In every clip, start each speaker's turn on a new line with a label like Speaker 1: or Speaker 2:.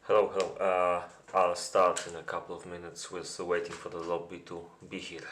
Speaker 1: Hello, hello. I'll start in a couple of minutes with waiting for the lobby to be here.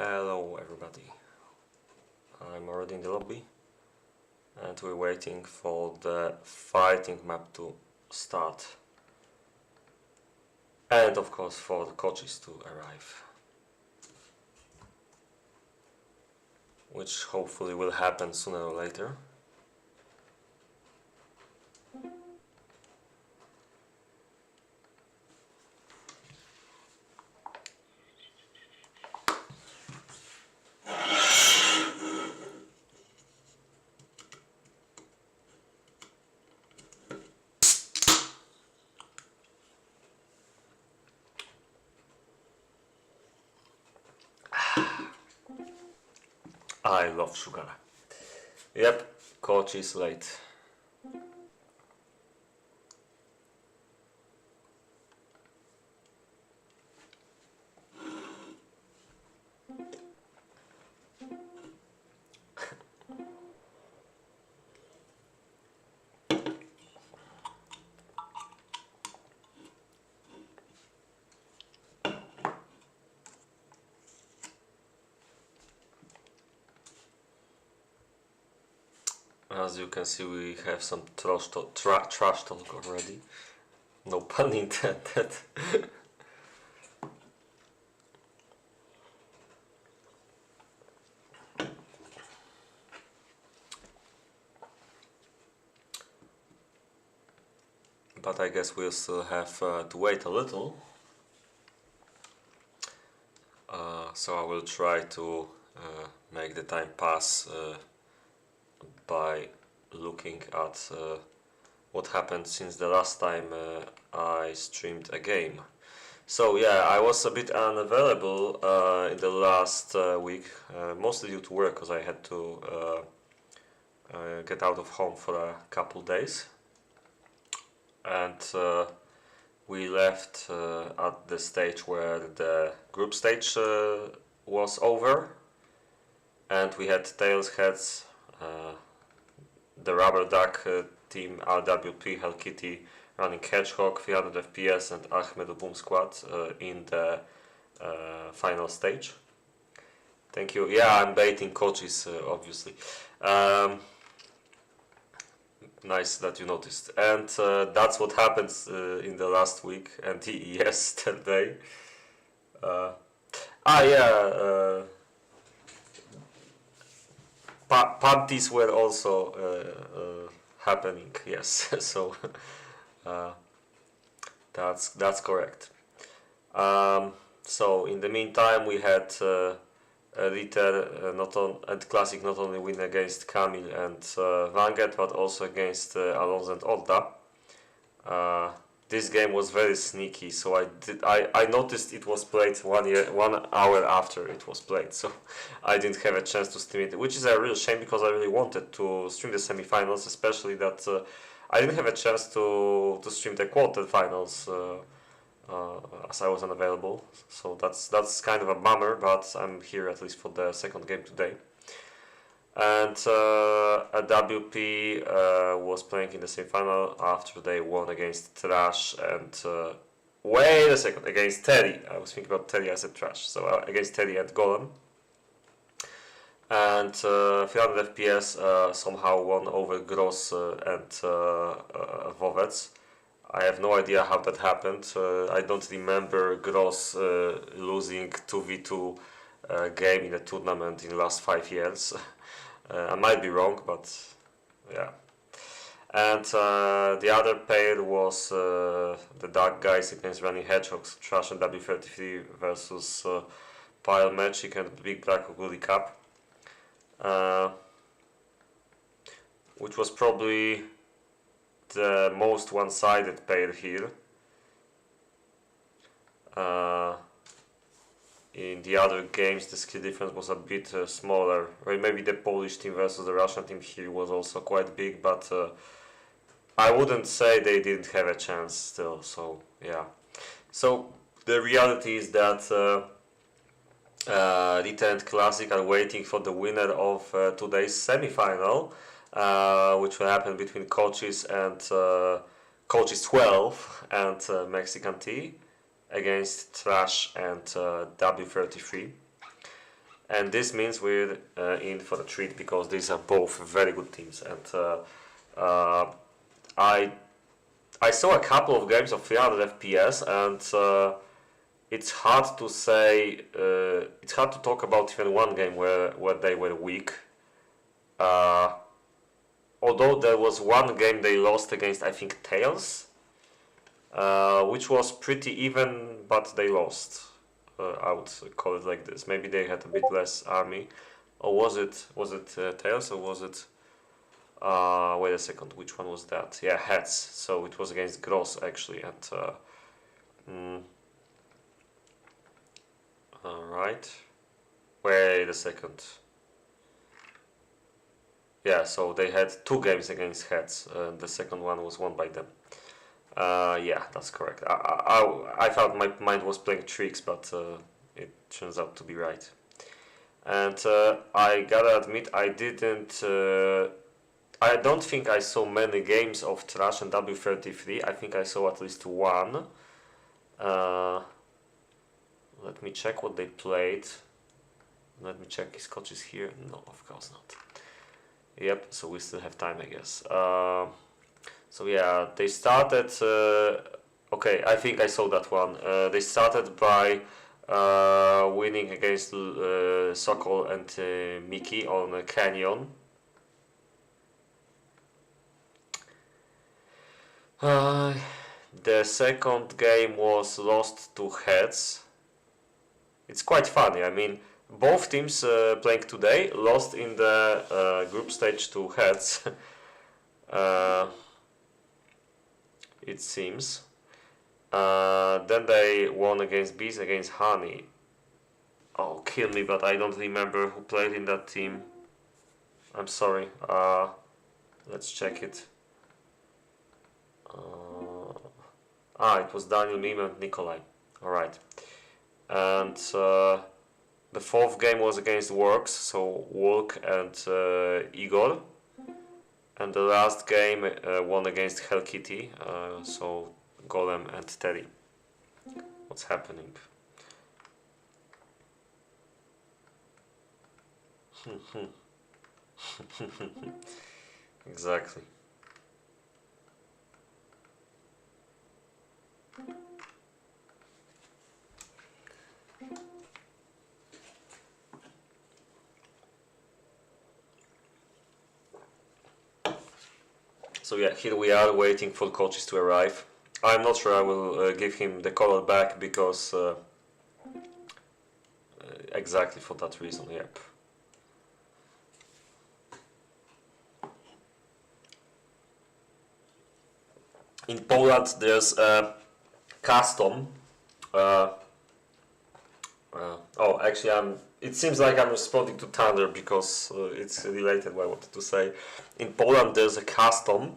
Speaker 1: Hello everybody, I'm already in the lobby and we're waiting for the fighting map to start and of course for the coaches to arrive, which hopefully will happen sooner or later. I love sugar. Yep, coach is late. As you can see, we have some trash talk already. No pun intended. But I guess we'll still have to wait a little. So I will try to make the time pass by looking at what happened since the last time I streamed a game. So yeah, I was a bit unavailable in the last week, mostly due to work, because I had to get out of home for a couple days. And we left at the stage where the group stage was over, and we had tails, heads, the rubber duck team RWP, Hell Kitty running Hedgehog, 300 FPS, and Ahmed Boom Squad in the final stage. Thank you. Yeah, I'm baiting coaches, obviously. Nice that you noticed. And that's what happens in the last week and yesterday. Panties were also happening, yes. So that's correct. So in the meantime, we had Ritter and Classic not only win against Kamil and Vanget, but also against Alonso and Odda. This game was very sneaky, so I noticed it was played 1 hour after it was played, so I didn't have a chance to stream it, which is a real shame because I really wanted to stream the semifinals, especially that I didn't have a chance to stream the quarterfinals as I was unavailable. So that's kind of a bummer, but I'm here at least for the second game today. And WP was playing in the semi-final after they won against Trash and wait a second, against Teddy. I was thinking about Teddy, I said Trash. So against Teddy and Golem. And 300 FPS somehow won over Gross and Vovec. I have no idea how that happened. I don't remember Gross losing 2v2 game in a tournament in the last 5 years. I might be wrong, but yeah. And the other pair was the Dark Guys against Running Hedgehogs, Trash and w33 versus Pile Magic and Big Black Goody Cup. Which was probably the most one-sided pair here. In the other games, the skill difference was a bit smaller. Or maybe the Polish team versus the Russian team here was also quite big, but I wouldn't say they didn't have a chance still. So yeah. So the reality is that Rita and Classic are waiting for the winner of today's semi-final, which will happen between Koczis and koczis12 and Mexican T against Trash and w33. and this means we're in for a treat because these are both very good teams. And I saw a couple of games of 300 FPS, and it's hard to say. It's hard to talk about even one game where they were weak. Although there was one game they lost against, I think, Tails, which was pretty even, but they lost. I would call it like this. Maybe they had a bit less army, or was it Tails, or was it? Wait a second, which one was that? Yeah, Heads. So it was against Gross actually, and all right. Wait a second. Yeah, so they had 2 games against Heads. The second one was won by them. Yeah, that's correct. I thought my mind was playing tricks, but it turns out to be right. And I gotta admit, I didn't. I don't think I saw many games of Trash and W33. I think I saw at least one. Let me check what they played. Let me check. Is Koczis here? No, of course not. Yep, so we still have time, I guess. So yeah, they started. Okay, I think I saw that one. They started by winning against Sokol and Miki on a Canyon. The second game was lost to Heads. It's quite funny. I mean, both teams playing today lost in the group stage to Heads. It seems. Then they won against Bees, against Honey. Oh, kill me, but I don't remember who played in that team. I'm sorry. Let's check it. It was Daniel, Mim, and Nikolai. Alright. And the fourth game was against Works, so Wolk and Igor. And the last game won against Hell Kitty, so Golem and Terry. What's happening? Exactly. So yeah, here we are waiting for coaches to arrive. I'm not sure I will give him the color back because exactly for that reason, yep. In Poland there's a custom. Oh, actually it seems like I'm responding to Thunder because it's related what I wanted to say. In Poland there's a custom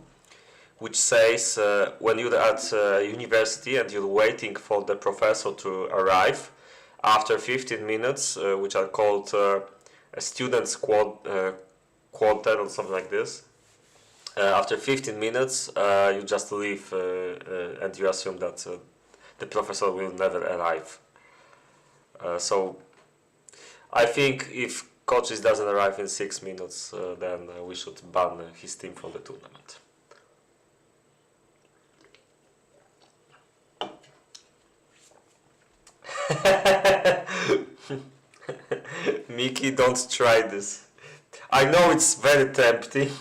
Speaker 1: which says when you're at university and you're waiting for the professor to arrive, after 15 minutes, which are called a student's quarter or something like this, after 15 minutes you just leave and you assume that the professor will never arrive. So I think if Koczis doesn't arrive in 6 minutes, then we should ban his team from the tournament. Mickey, don't try this. I know it's very tempting.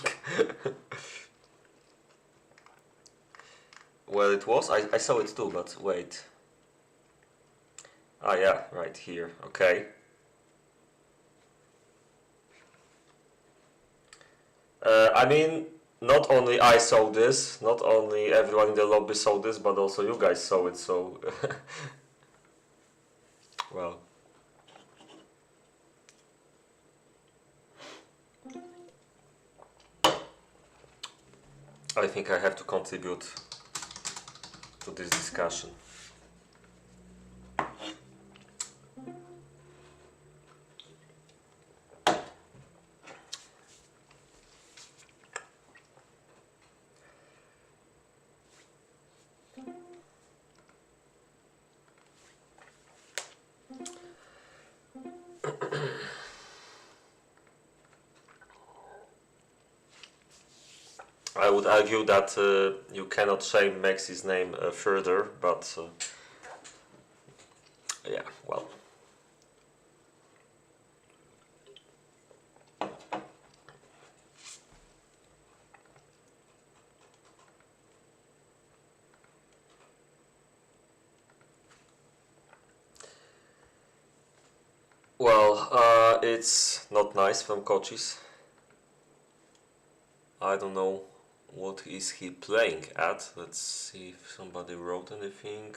Speaker 1: Well, it was. I saw it too, but wait. Ah, yeah, right here. Okay. I mean, not only I saw this, not only everyone in the lobby saw this, but also you guys saw it, so... well... I think I have to contribute to this discussion. I would argue that you cannot shame Mex's name further, but yeah, well. Well, it's not nice from Koczys. I don't know what is he playing at. Let's see if somebody wrote anything.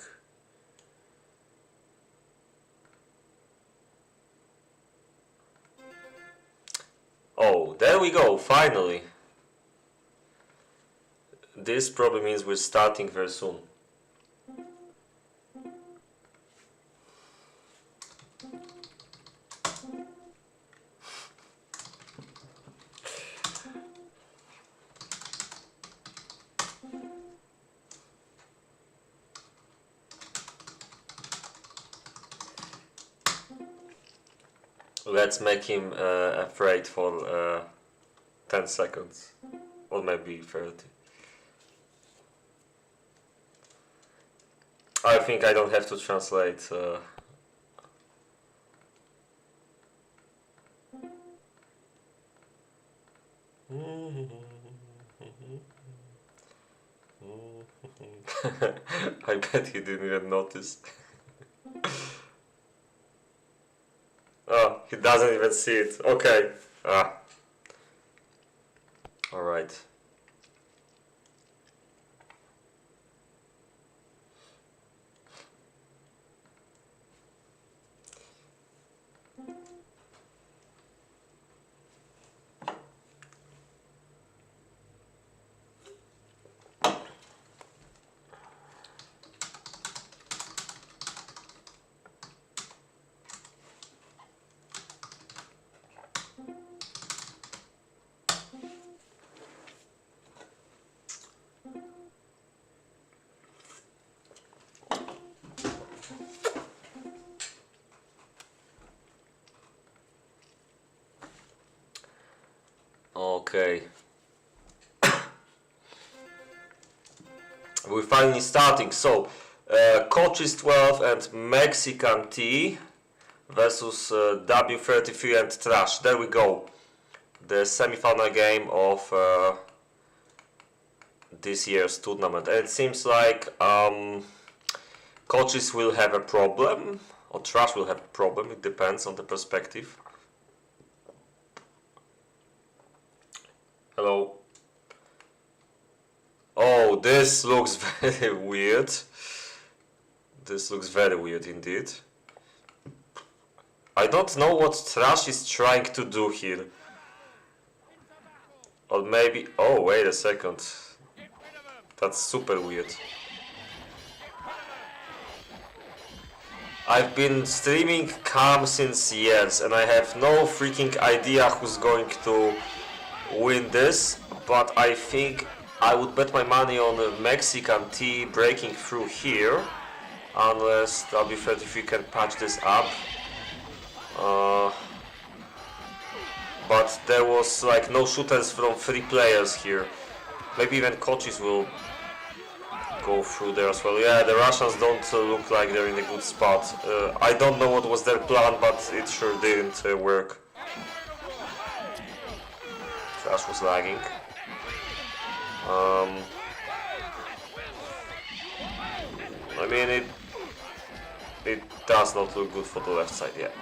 Speaker 1: Oh, there we go, finally. This probably means we're starting very soon. Let's make him afraid for 10 seconds, or maybe 30. I think I don't have to translate. I bet he didn't even notice. Oh, he doesn't even see it. Okay. Alright. Okay. We're finally starting. So, koczis12 and Mexican T versus w33 and Trash. There we go. The semi-final game of this year's tournament. And it seems like Koczis will have a problem, or Trash will have a problem. It depends on the perspective. Hello. Oh, this looks very weird. This looks very weird indeed. I don't know what Trash is trying to do here. Or maybe... Oh, wait a second. That's super weird. I've been streaming Calm since years and I have no freaking idea who's going to win this, but I think I would bet my money on the Mexican T breaking through here, unless w33 can patch this up. But there was like no shooters from 3 players here. Maybe even Koczis will go through there as well. Yeah, the Russians don't look like they're in a good spot. I don't know what was their plan, but it sure didn't work. Trash was lagging. I mean, it does not look good for the left side yet.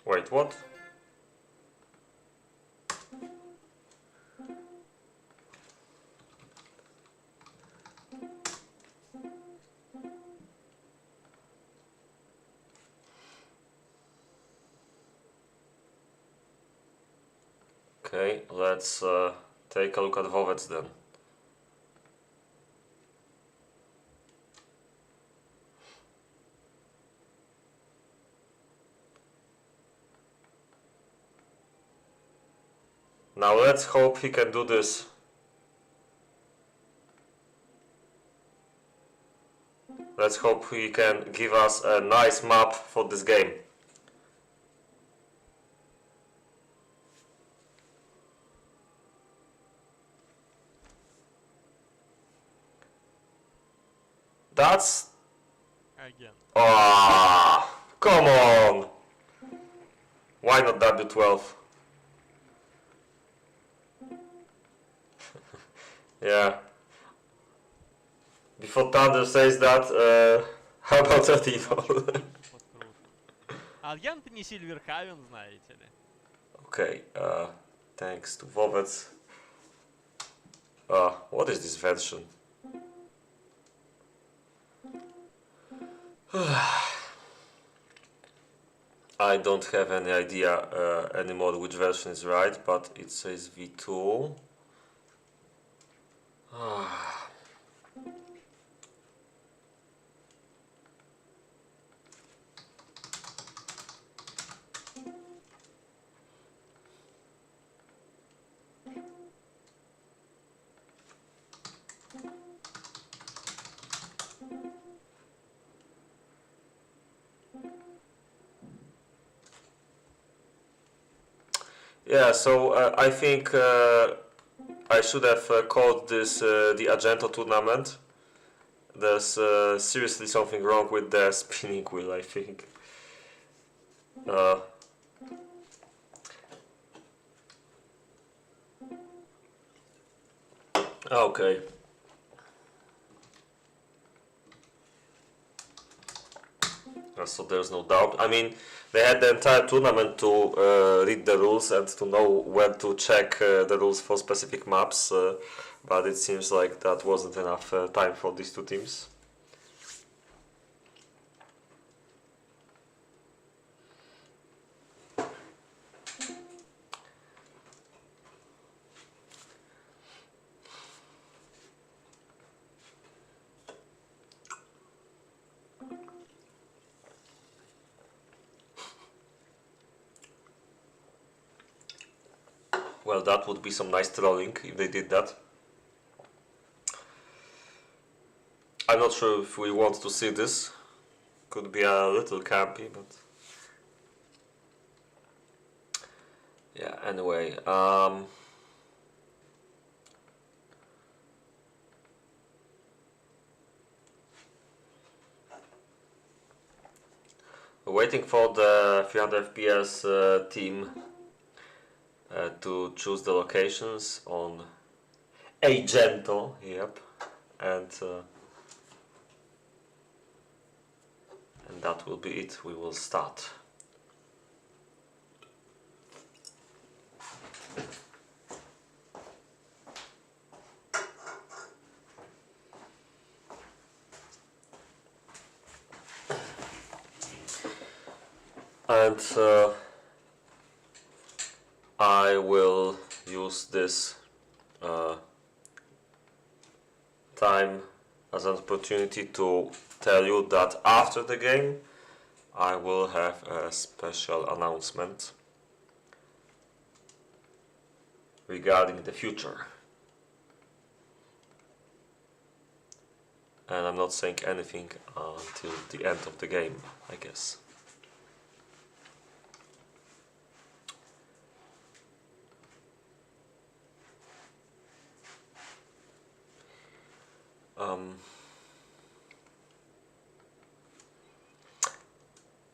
Speaker 1: Wait, what? Okay, let's take a look at Wowec then. Now let's hope he can do this. Let's hope he can give us a nice map for this game. That's...
Speaker 2: Again.
Speaker 1: Ah, come on! Why not w12? Yeah. Before Thunder says that, how about that evil?
Speaker 2: Вот круто. Агент не Сильверхавен, знаете ли.
Speaker 1: Okay, thanks to Vovets. What is this version? I don't have any idea anymore which version is right, but it says V2. Yeah, so I think I should have called this the Argento tournament. There's seriously something wrong with the spinning wheel, I think. Okay. So there's no doubt. I mean, they had the entire tournament to read the rules and to know when to check the rules for specific maps, but it seems like that wasn't enough time for these two teams. Well, that would be some nice trolling if they did that. I'm not sure if we want to see this. Could be a little campy, but... yeah, anyway. Waiting for the 300 FPS team to choose the locations on Agento, yep, and that will be it. We will start. And I will use this time as an opportunity to tell you that after the game I will have a special announcement regarding the future. And I'm not saying anything until the end of the game, I guess.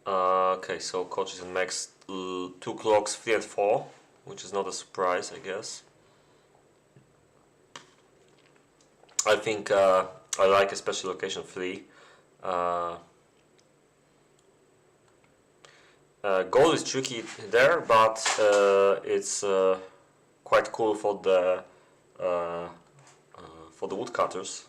Speaker 1: Okay, so coaches and Mex 2 clocks 3 and 4, which is not a surprise, I guess. I think I like especially location 3. Goal is tricky there, but it's quite cool for the woodcutters.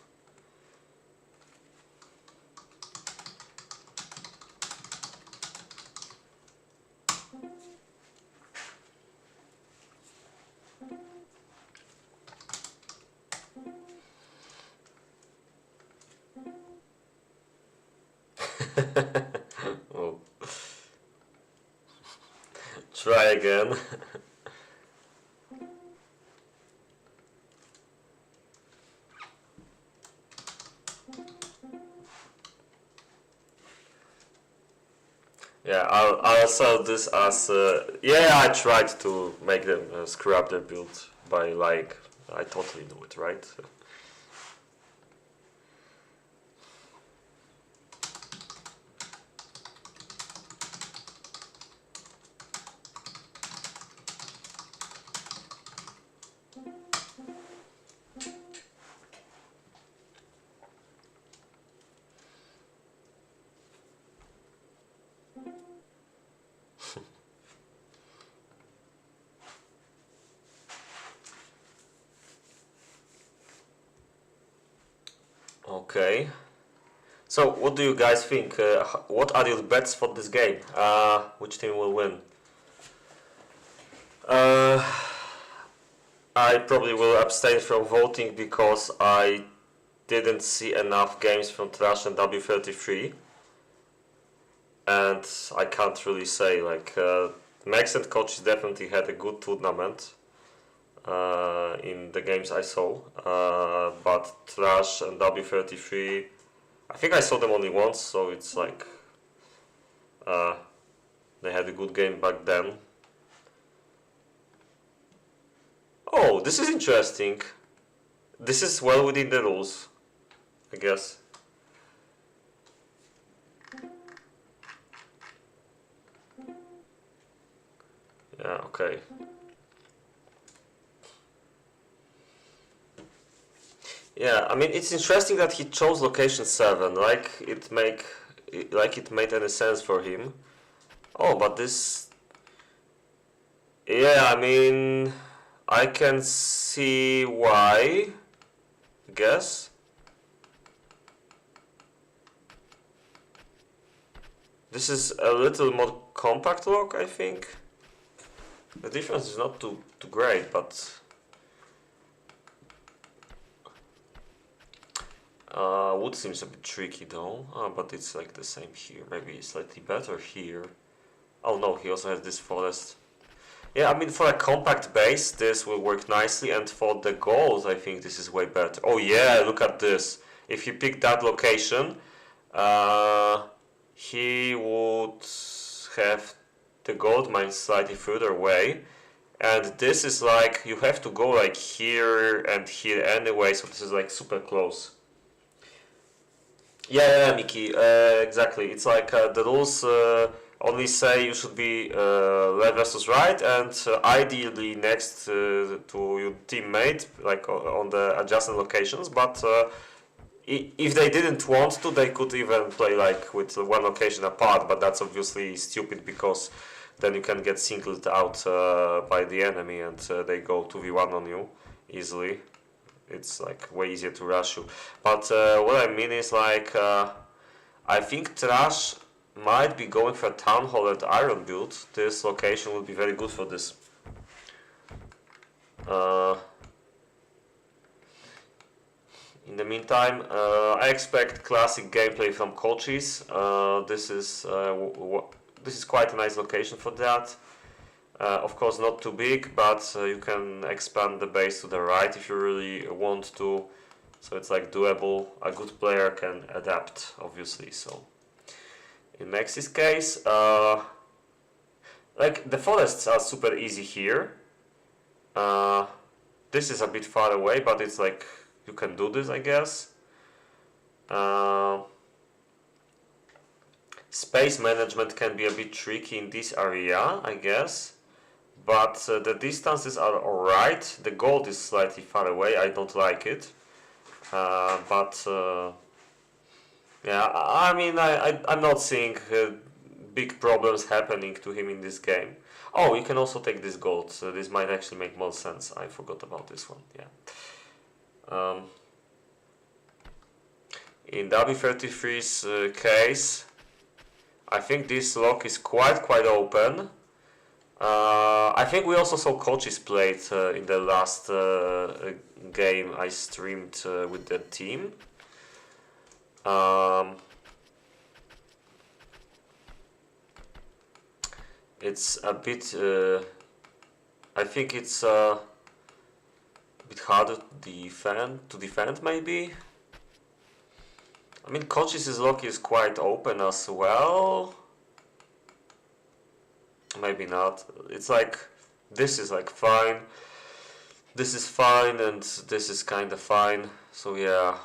Speaker 1: Oh. Try again. Yeah, I'll sell this as yeah. I tried to make them screw up their build by like I totally knew it, right? Okay. So, what do you guys think? What are your bets for this game? Which team will win? Uh, I probably will abstain from voting because I didn't see enough games from Trash and w33, and I can't really say. Like, Mex and Koczis definitely had a good tournament in the games I saw, but Trash and w33, I think I saw them only once, so it's like uh, they had a good game back then. Oh, this is interesting. This is well within the rules, I guess. Yeah, okay. Yeah, I mean it's interesting that he chose location 7. Like it made any sense for him. Oh, but this. Yeah, I mean I can see why. I guess. This is a little more compact lock, I think. The difference is not too great, but wood seems a bit tricky though. But it's like the same here. Maybe slightly better here. Oh no, he also has this forest. Yeah, I mean for a compact base this will work nicely, and for the goals I think this is way better. Oh yeah, look at this. If you pick that location, he would have the gold mine slightly further away, and this is like you have to go like here and here anyway, so this is like super close. Yeah, Miki, exactly. It's like the rules only say you should be left versus right, and ideally next to your teammate, like on the adjacent locations. But if they didn't want to, they could even play like with one location apart. But that's obviously stupid because then you can get singled out by the enemy, and they go 2v1 on you easily. It's like way easier to rush you. But what I mean is like I think Trash might be going for a Town Hall and Iron build. This location will be very good for this. In the meantime, I expect classic gameplay from Koczis. This is quite a nice location for that. Of course not too big, but you can expand the base to the right if you really want to. So it's like doable. A good player can adapt, obviously. So in Mex's case, like the forests are super easy here. This is a bit far away, but it's like you can do this, I guess. Space management can be a bit tricky in this area, I guess. But the distances are alright. The gold is slightly far away. I don't like it. Yeah, I mean, I'm not seeing big problems happening to him in this game. Oh, you can also take this gold. So this might actually make more sense. I forgot about this one. Yeah. In w33's case, I think this lock is quite open. I think we also saw Koczis played in the last game I streamed with the team. It's a bit. I think it's a bit harder to defend maybe. I mean, Koczis' lock is quite open as well. maybe not. It's like this is like fine, this is fine, and this is kind of fine. So yeah,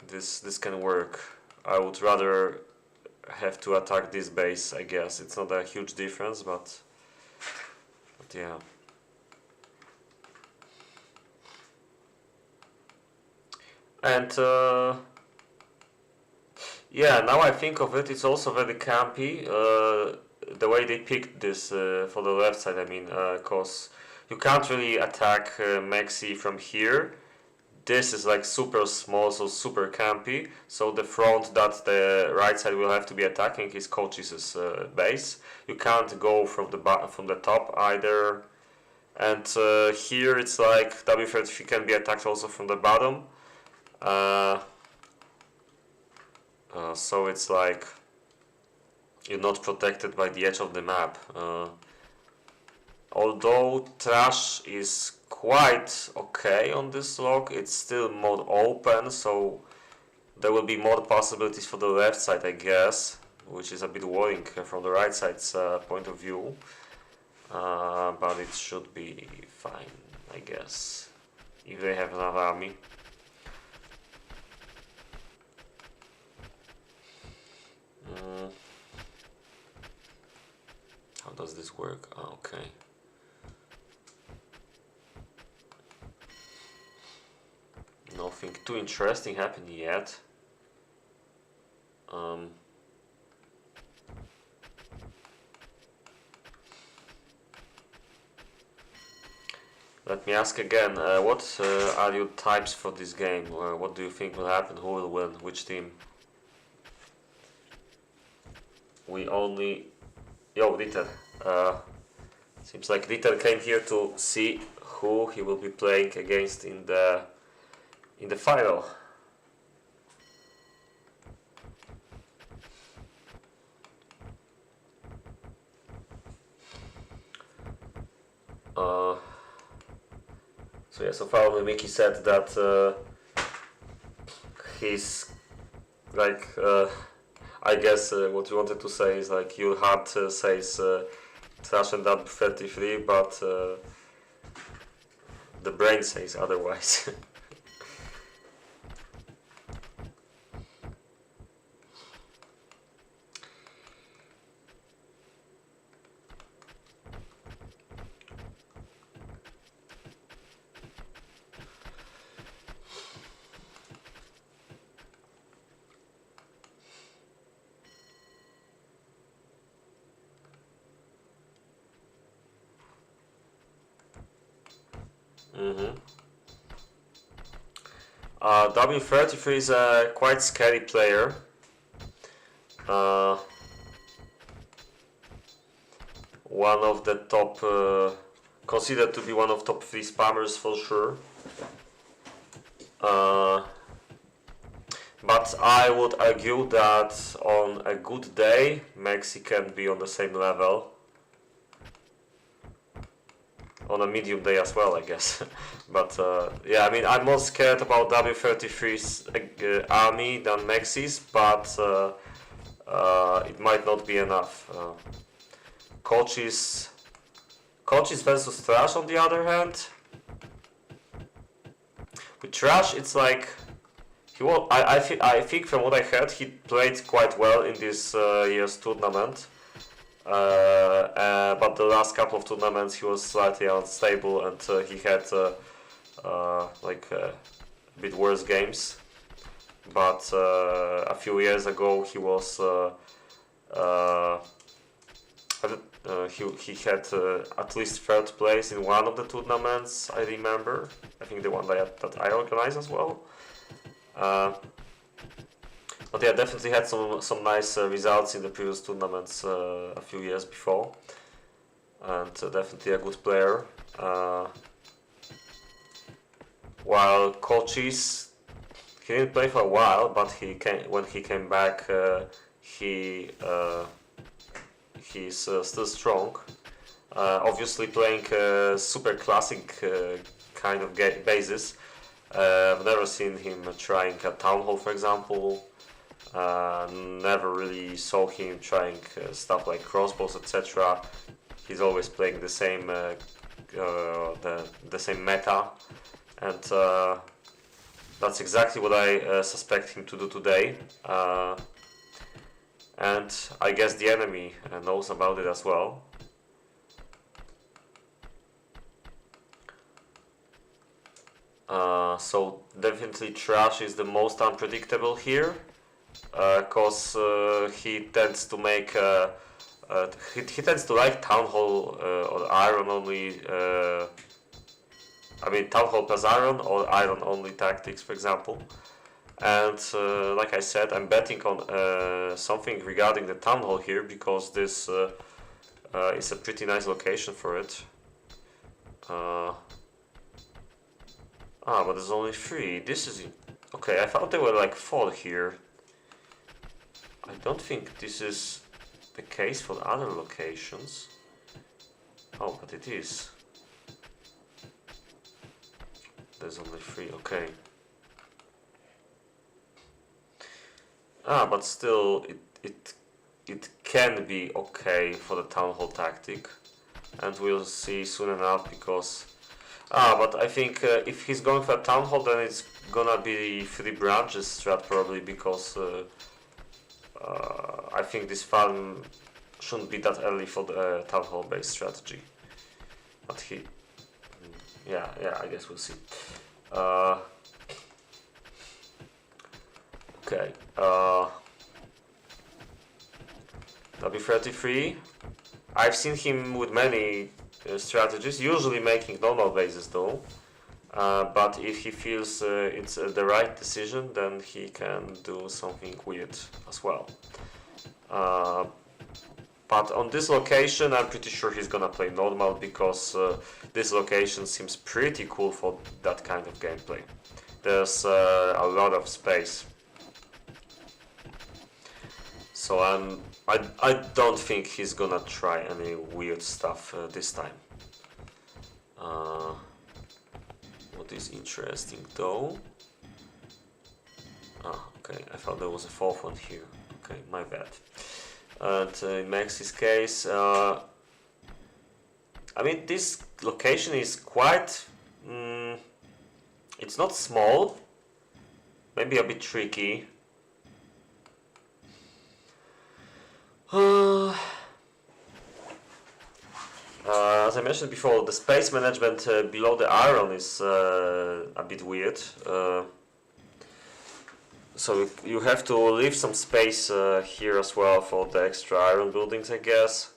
Speaker 1: this can work. I would rather have to attack this base, I guess. It's not a huge difference, but yeah. And yeah, now I think of it, it's also very campy. The way they picked this for the left side, I mean, cause you can't really attack Mex T from here. This is like super small, so super campy. So the front that the right side will have to be attacking is koczys12's base. You can't go from the top either. And here it's like w33 can be attacked also from the bottom. So it's like you're not protected by the edge of the map. Although trash is quite okay on this log, it's still more open, so there will be more possibilities for the left side, I guess, which is a bit worrying from the right side's point of view. But it should be fine, I guess, if they have enough army. How does this work? Oh, okay. Nothing too interesting happened yet. Let me ask again, what are your types for this game? What do you think will happen? Who will win? Which team? We only... Yo, Dieter. Seems like Dieter came here to see who he will be playing against in the final. So yeah, so far Mickey said that he's like, I guess what you wanted to say is like your heart says trash and w33, but the brain says otherwise. w33 is a quite scary player. One of the top, considered to be one of top 3 spammers for sure. But I would argue that on a good day, Mex T can be on the same level. On a medium day as well, I guess. But yeah, I mean, I'm more scared about w33's army than Mex T's, but it might not be enough. koczys versus Trash, on the other hand. With Trash, it's like I think from what I heard, he played quite well in this year's tournament. But the last couple of tournaments he was slightly unstable, and he had like a bit worse games. But a few years ago he was he had at least 3rd place in one of the tournaments, I remember. I think the one that I organized as well. But yeah, definitely had some nice results in the previous tournaments a few years before, and definitely a good player. While koczys, he didn't play for a while, but when he came back, he's still strong. Obviously playing super classic kind of bases. I've never seen him trying a Town Hall, for example. Never really saw him trying stuff like crossbows, etc. he's always playing the same the same meta, and that's exactly what I suspect him to do today. And I guess the enemy knows about it as well. So definitely Trash is the most unpredictable here, cause he tends to make he tends to like Town Hall or Iron only. I mean Town Hall plus Iron or Iron only tactics, for example. And like I said, I'm betting on something regarding the Town Hall here, because this is a pretty nice location for it. But there's only 3. This is... Okay, I thought there were like 4 here. I don't think this is the case for the other locations. Oh, but it is. There's only 3, okay. But still, it can be okay for the Town Hall tactic. And we'll see soon enough, because... but I think if he's going for a Town Hall, then it's gonna be 3 branches strat probably, because I think this farm shouldn't be that early for the Town Hall based strategy. But he... Yeah, I guess we'll see. Okay. w33. I've seen him with many strategies, usually making normal bases though. But if he feels it's the right decision, then he can do something weird as well. But on this location, I'm pretty sure he's gonna play normal, because this location seems pretty cool for that kind of gameplay. There's a lot of space. So I don't think he's gonna try any weird stuff this time. What is interesting though? Okay, I thought there was a 4th one here. Okay, my bad. And in Max's case, I mean, this location is quite... it's not small, maybe a bit tricky. As I mentioned before, the space management below the iron is a bit weird. So you have to leave some space here as well for the extra iron buildings, I guess.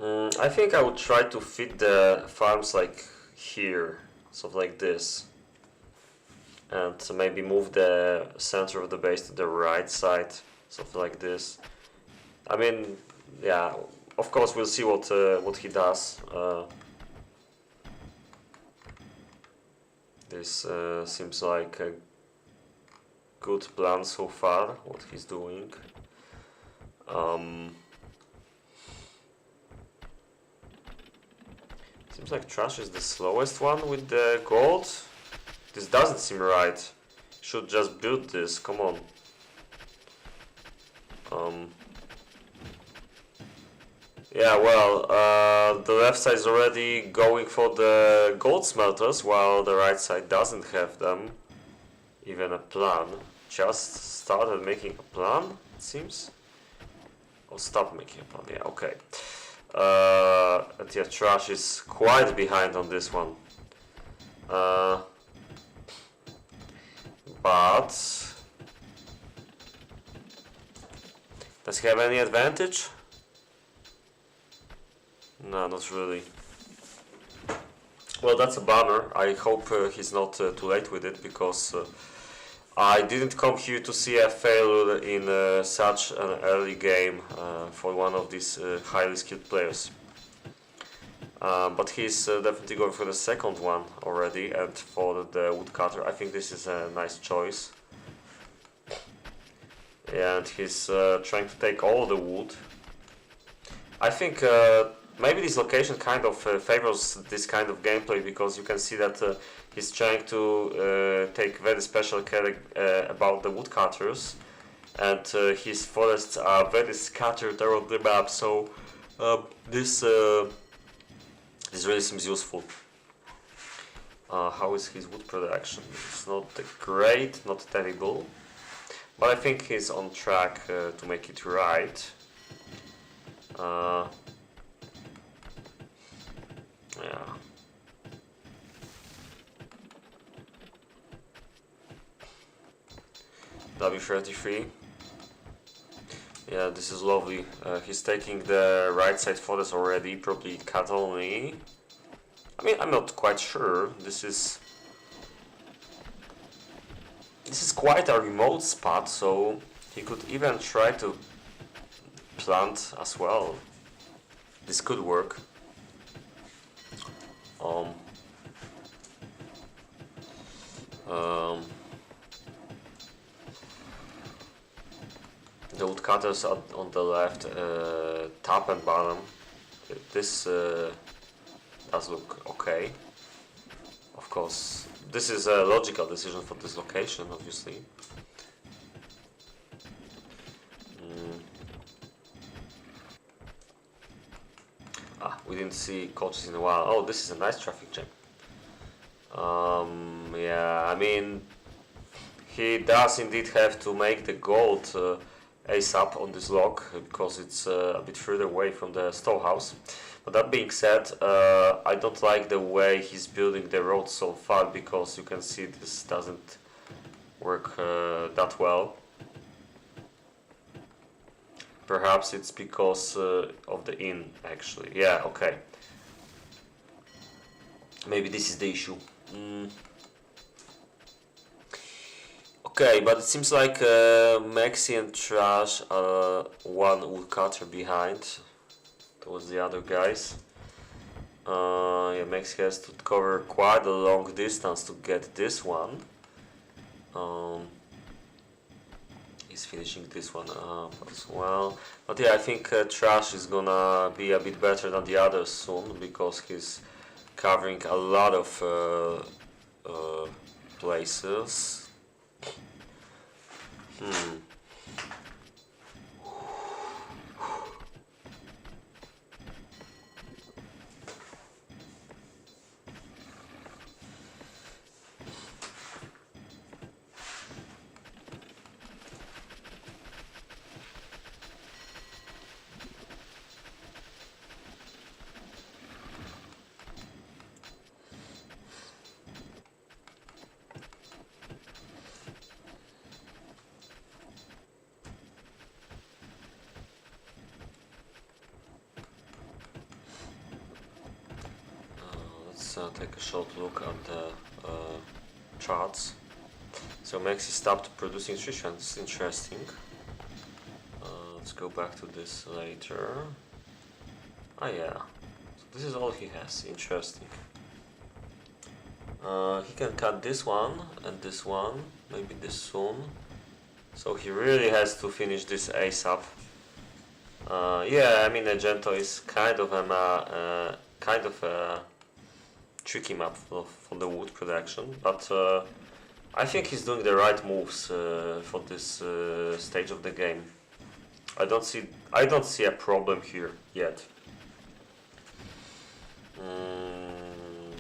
Speaker 1: I think I would try to fit the farms like here, sort of like this. And maybe move the center of the base to the right side, something like this. I mean, yeah, of course we'll see what he does. This seems like a good plan so far, what he's doing. Seems like Trash is the slowest one with the gold. This doesn't seem right. Should just build this, come on. Yeah, well, the left side is already going for the gold smelters, while the right side doesn't have them. Even a plan. Just started making a plan, it seems. Or stopped making a plan, yeah, okay. And yeah, Trash is quite behind on this one. But does he have any advantage? No, not really. Well, that's a bummer. I hope he's not too late with it, because I didn't come here to see a failure in such an early game for one of these highly skilled players. But he's definitely going for the second one already, and for the woodcutter. I think this is a nice choice. And he's trying to take all the wood. I think maybe this location kind of favors this kind of gameplay, because you can see that he's trying to take very special care about the woodcutters. and his forests are very scattered around the map, so this really seems useful. How is his wood production? It's not great, not terrible, but I think he's on track to make it right. Yeah. W33. Yeah, this is lovely. He's taking the right side forest already, probably cut only. I mean, I'm not quite sure. This is quite a remote spot, so he could even try to plant as well. This could work. The woodcutters are on the left, top and bottom. This does look okay. Of course, this is a logical decision for this location, obviously. We didn't see koczis in a while. Oh, this is a nice traffic jam. Yeah, I mean, he does indeed have to make the gold ASAP on this log because it's a bit further away from the storehouse. But that being said, I don't like the way he's building the road so far, because you can see this doesn't work that well. Perhaps it's because of the inn, actually. Yeah, okay. Maybe this is the issue. Okay, but it seems like Mexi and Trash are one woodcutter behind towards the other guys. Yeah, Mexi has to cover quite a long distance to get this one. He's finishing this one up as well. But yeah, I think Trash is gonna be a bit better than the others soon, because he's covering a lot of places. Take a short look at the charts. So Mexi stopped producing nutrition. It's interesting. Let's go back to this later. Ah yeah, so this is all he has. Interesting. He can cut this one and this one, maybe this soon. So he really has to finish this ASAP. Yeah, I mean Argento is kind of a tricky map for the wood production, but I think he's doing the right moves for this stage of the game. I don't see a problem here yet.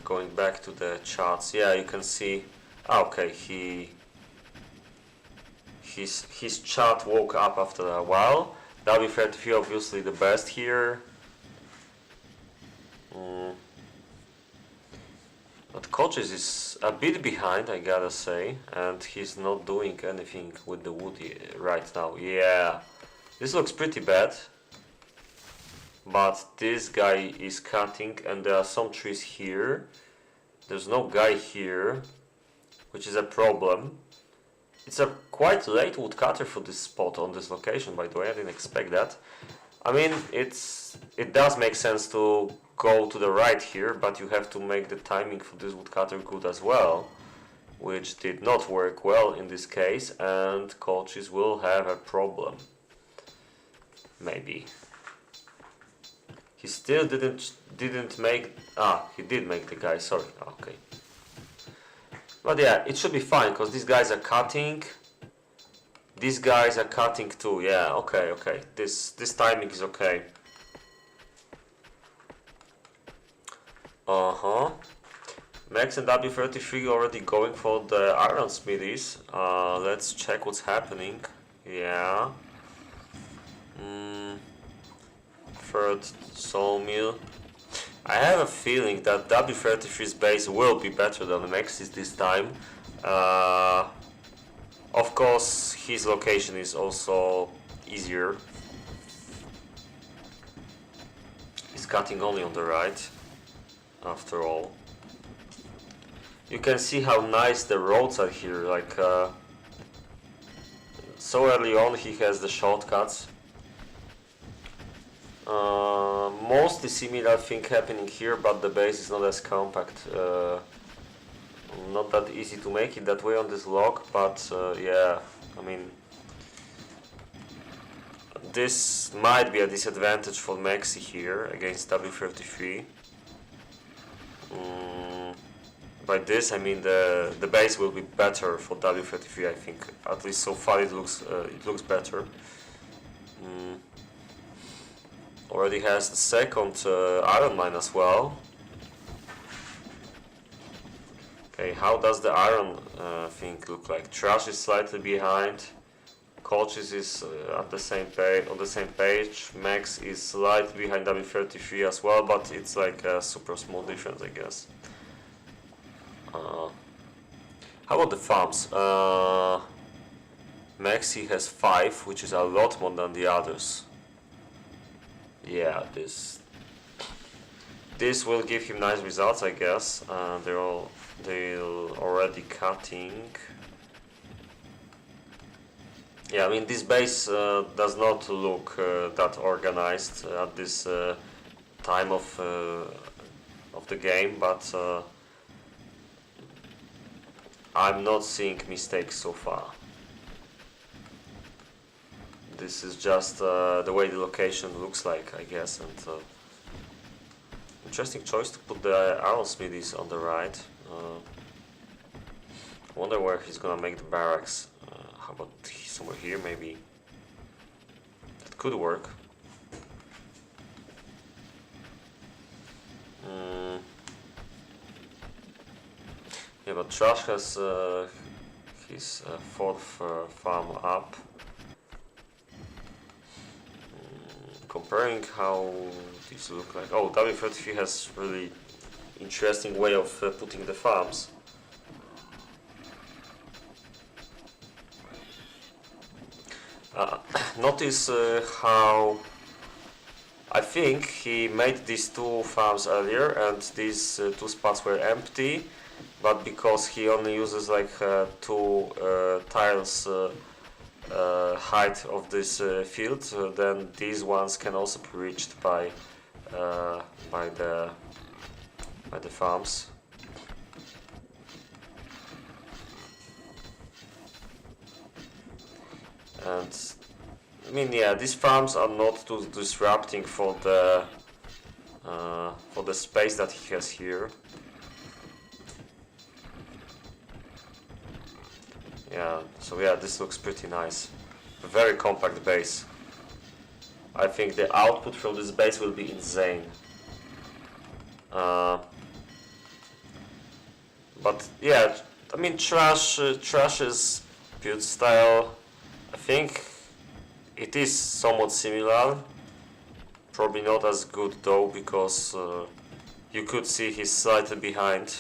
Speaker 1: Going back to the charts, yeah, you can see. Okay, his chart woke up after a while. W33 obviously the best here. But koczis is a bit behind, I gotta say, and he's not doing anything with the wood right now. Yeah, this looks pretty bad. But this guy is cutting, and there are some trees here. There's no guy here, which is a problem. It's a quite late woodcutter for this spot on this location, by the way. I didn't expect that. I mean, it does make sense to go to the right here, but you have to make the timing for this woodcutter good as well, which did not work well in this case, and koczis will have a problem. Maybe. He still didn't make. He did make the guy. Sorry. Okay. But yeah, it should be fine because these guys are cutting. These guys are cutting too. Yeah, okay. This timing is okay. Mex and w33 already going for the iron smithies. Let's check what's happening. Yeah. Third sawmill. I have a feeling that w33's base will be better than Mex's this time. Of course, his location is also easier. He's cutting only on the right, after all. You can see how nice the roads are here, like so early on he has the shortcuts. Mostly similar thing happening here, but the base is not as compact. Not that easy to make it that way on this log, but yeah, I mean, this might be a disadvantage for Mexi here against w33. By this I mean the base will be better for w33. I think, at least so far it looks better. Already has the second iron mine as well. Okay, how does the iron thing look like? Trash is slightly behind. Koczis is at the same page, on the same page. Mex is slightly behind w33 as well, but it's like a super small difference, I guess. How about the farms? Mexi has 5, which is a lot more than the others. Yeah, this will give him nice results, I guess. They're already cutting. Yeah, I mean, this base does not look that organized at this time of the game, but I'm not seeing mistakes so far. This is just the way the location looks like, I guess, and interesting choice to put the iron smithies on the right. Wonder where he's gonna make the barracks. How about somewhere here, maybe? That could work. Yeah, but Trash has his 4th farm up. Comparing how these look like. Oh, w33 has really interesting way of putting the farms. Notice how I think he made these 2 farms earlier and these 2 spots were empty, but because he only uses like 2 tiles height of this field, then these ones can also be reached by the farms. And I mean, yeah, these farms are not too disrupting for the space that he has here. Yeah, so yeah, this looks pretty nice. A very compact base. I think the output from this base will be insane. But yeah, I mean, Trash's build style, I think it is somewhat similar. Probably not as good though, because you could see he's slightly behind.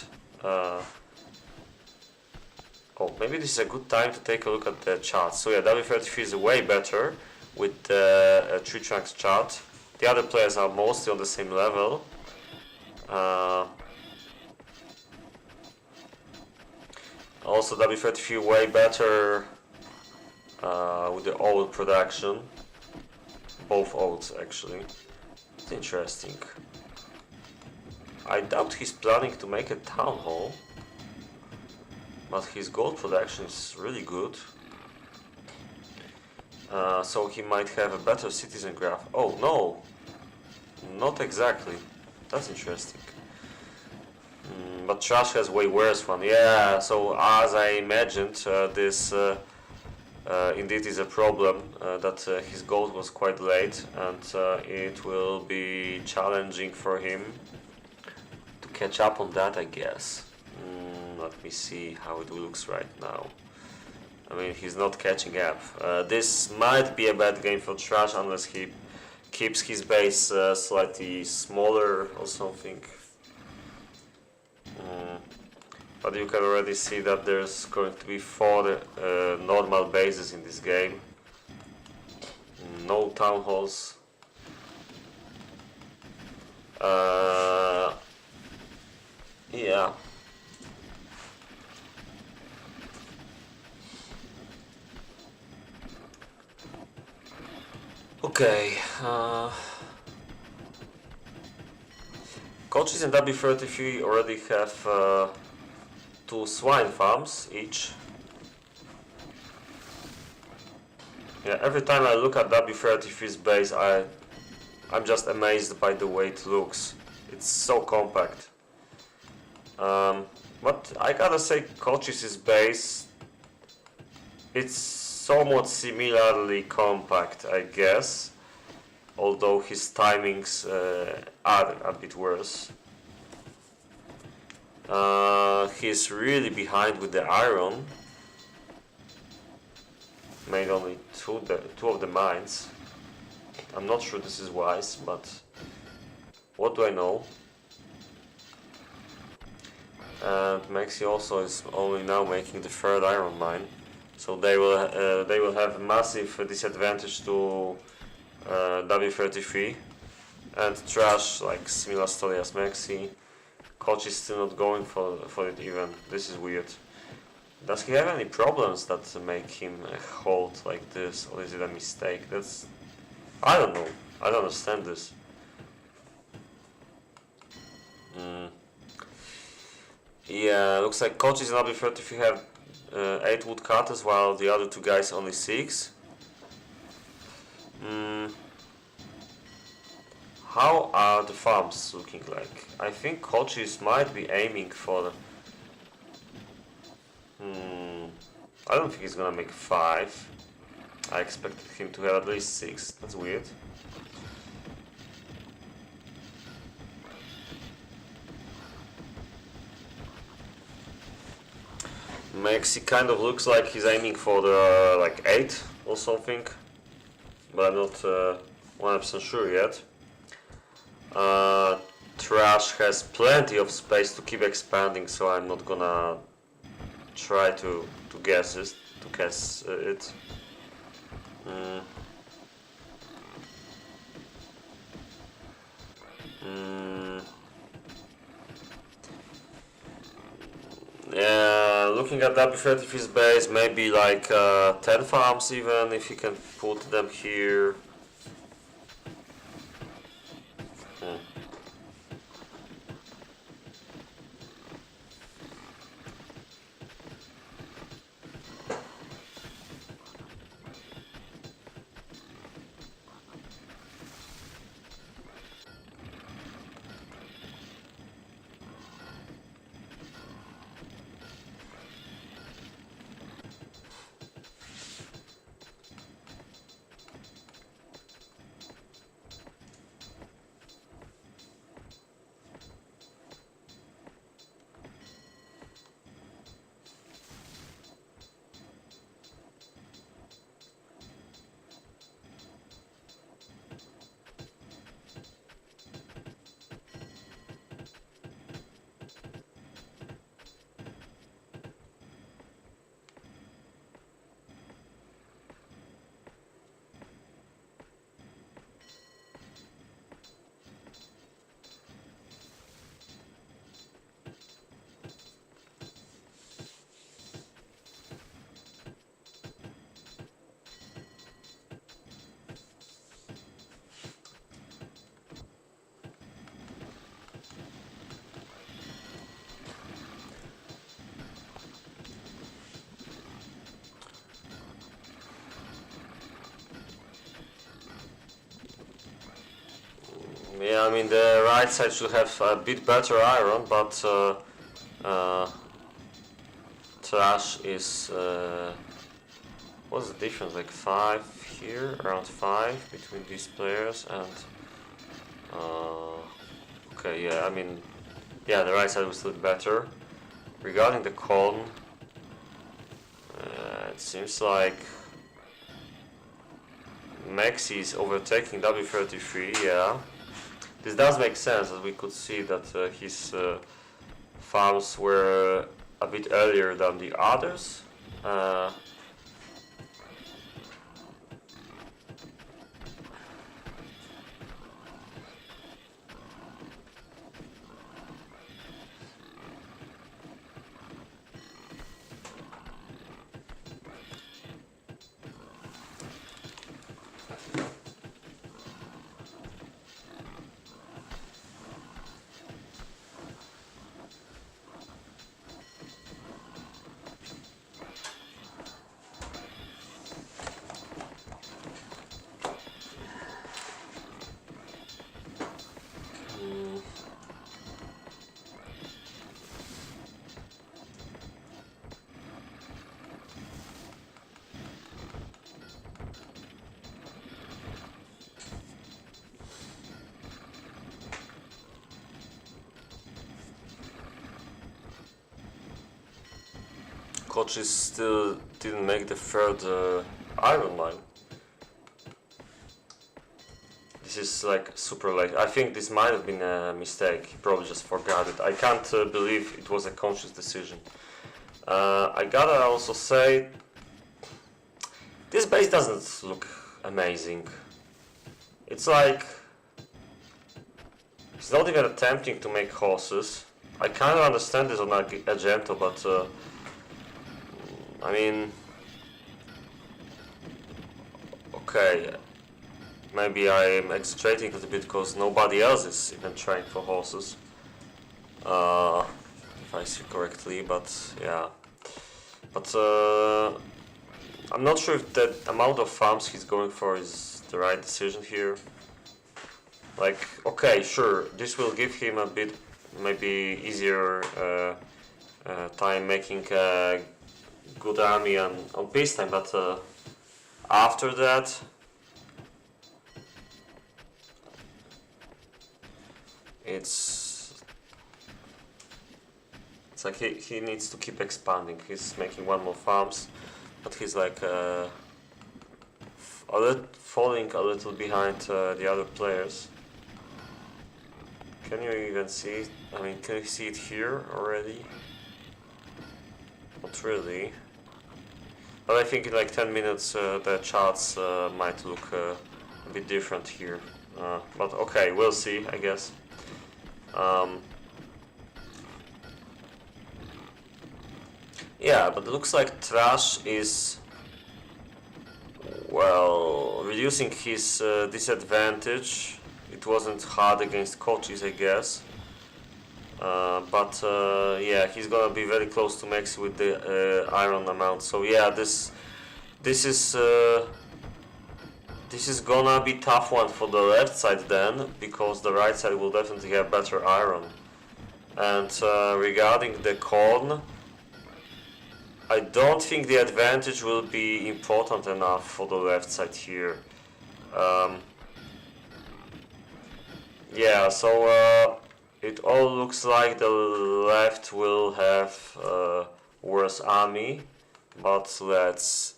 Speaker 1: Oh, maybe this is a good time to take a look at the chart. So yeah, w33 is way better with the tree trunks chart. The other players are mostly on the same level. Also w33 way better with the old production. Both olds actually. It's interesting. I doubt he's planning to make a town hall, but his gold production is really good. So he might have a better citizen graph. Oh no, not exactly. That's interesting. But Trash has way worse one. Yeah, so as I imagined, this indeed is a problem that his goal was quite late, and it will be challenging for him to catch up on that, I guess. Let me see how it looks right now. I mean, he's not catching up. This might be a bad game for Trash unless he keeps his base slightly smaller or something. But you can already see that there's going to be 4 normal bases in this game. No town halls. Yeah. Okay. Coaches and w33 already have 2 swine farms each. Yeah, every time I look at w33's base, I'm just amazed by the way it looks. It's so compact. But I gotta say, Koczys' base, it's somewhat similarly compact, I guess. Although his timings are a bit worse. He's really behind with the iron. Made only two of the mines. I'm not sure this is wise, but what do I know? And Mex T also is only now making the 3rd iron mine, so they will have massive disadvantage to w33. And Trash, like similar story as Mex T. Koch is still not going for it even. This is weird. Does he have any problems that make him hold like this, or is it a mistake? I don't know. I don't understand this. Yeah, looks like Koczys and w33 have 8 woodcutters, while the other 2 guys only 6. How are the farms looking like? I think Koczys might be aiming for... I don't think he's gonna make 5. I expected him to have at least 6. That's weird. Mex T kind of looks like he's aiming for the like 8 or something, but I'm not 100% sure yet. Trash has plenty of space to keep expanding, so I'm not gonna try to guess it. Yeah, looking at w33's base, maybe like 10 farms even, if you can put them here. Yeah, I mean the right side should have a bit better iron, but Trash is what's the difference? Like 5 here, around 5 between these players, and okay, yeah, I mean, yeah, the right side was a little better. Regarding the con, it seems like Mex is overtaking w33, yeah. This does make sense, as we could see that his farms were a bit earlier than the others. Koczis still didn't make the third iron mine. This is like super late. I think this might have been a mistake. He probably just forgot it. I can't believe it was a conscious decision. I gotta also say, this base doesn't look amazing. It's like he's not even attempting to make horses. I kind of understand this on Argento, but I mean, okay, maybe I'm exaggerating a little bit because nobody else is even trying for horses, if I see correctly, but yeah. But I'm not sure if the amount of farms he's going for is the right decision here. Like, okay, sure, this will give him a bit, maybe easier time making good army on peacetime, but after that, it's like he needs to keep expanding. He's making one more farms, but he's like falling a little behind the other players. Can you even see it? I mean, can you see it here already? Not really. But I think in like 10 minutes the charts might look a bit different here. But okay, we'll see, I guess. Yeah, but it looks like Trash is, well, reducing his disadvantage. It wasn't hard against Koczis, I guess. But yeah, he's gonna be very close to Mex with the iron amount. So yeah, this is gonna be tough one for the left side then, because the right side will definitely have better iron. And regarding the corn, I don't think the advantage will be important enough for the left side here. Yeah, so it all looks like the left will have worse army, but let's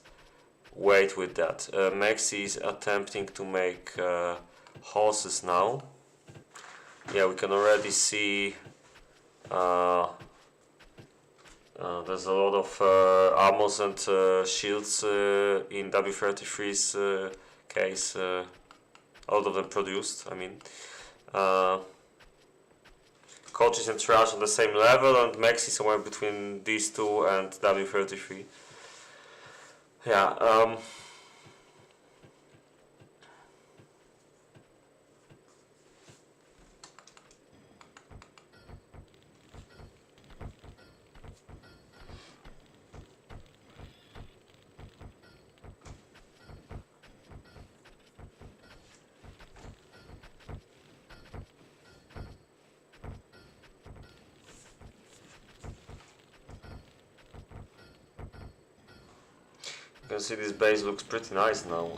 Speaker 1: wait with that. Mex is attempting to make horses now. Yeah, we can already see there's a lot of armors and shields in w33's case. A lot of them produced, I mean. Koczis and Trash on the same level, and Mex is somewhere between these two and w33. Yeah, can see this base looks pretty nice now.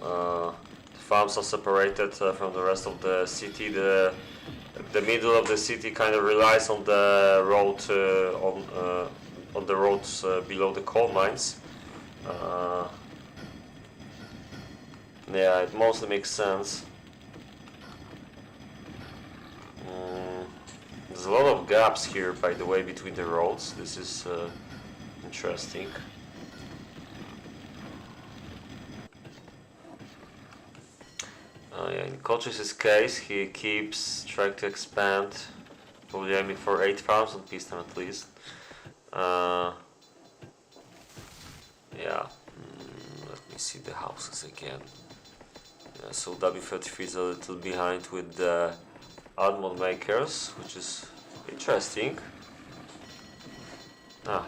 Speaker 1: The farms are separated from the rest of the city. The middle of the city kind of relies on the road on the roads below the coal mines. Yeah, it mostly makes sense. There's a lot of gaps here, by the way, between the roads. This is interesting. Yeah, in Koczys's case, he keeps trying to expand, probably aiming for 8 farms on peacetime at least. Yeah, let me see the houses again. Yeah, so w33 is a little behind with the Almond makers, which is interesting.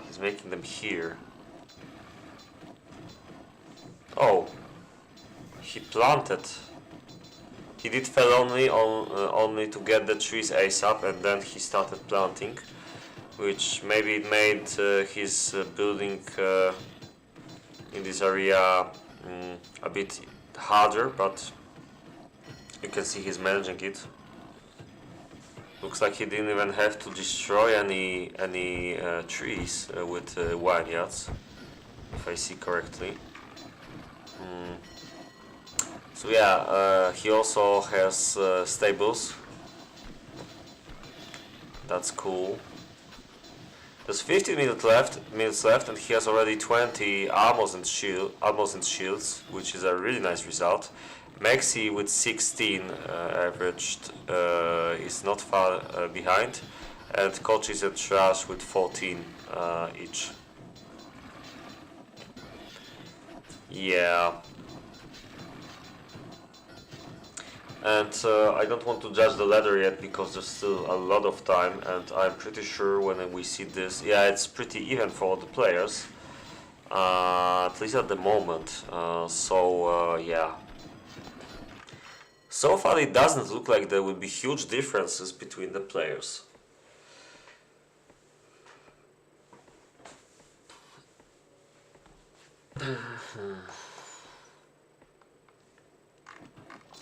Speaker 1: He's making them here. Oh, he planted. He did fell only to get the trees ASAP, and then he started planting, which maybe it made his building in this area a bit harder, but you can see he's managing it. Looks like he didn't even have to destroy any trees with vineyards, if I see correctly. So yeah, he also has stables. That's cool. There's 15 minutes left, and he has already 20 armors and shields, which is a really nice result. Mex T with 16 averaged is not far behind, and koczys12 with 14 each. Yeah. And I don't want to judge the ladder yet because there's still a lot of time, and I'm pretty sure when we see this, yeah, it's pretty even for the players, at least at the moment. Yeah. So far it doesn't look like there will be huge differences between the players.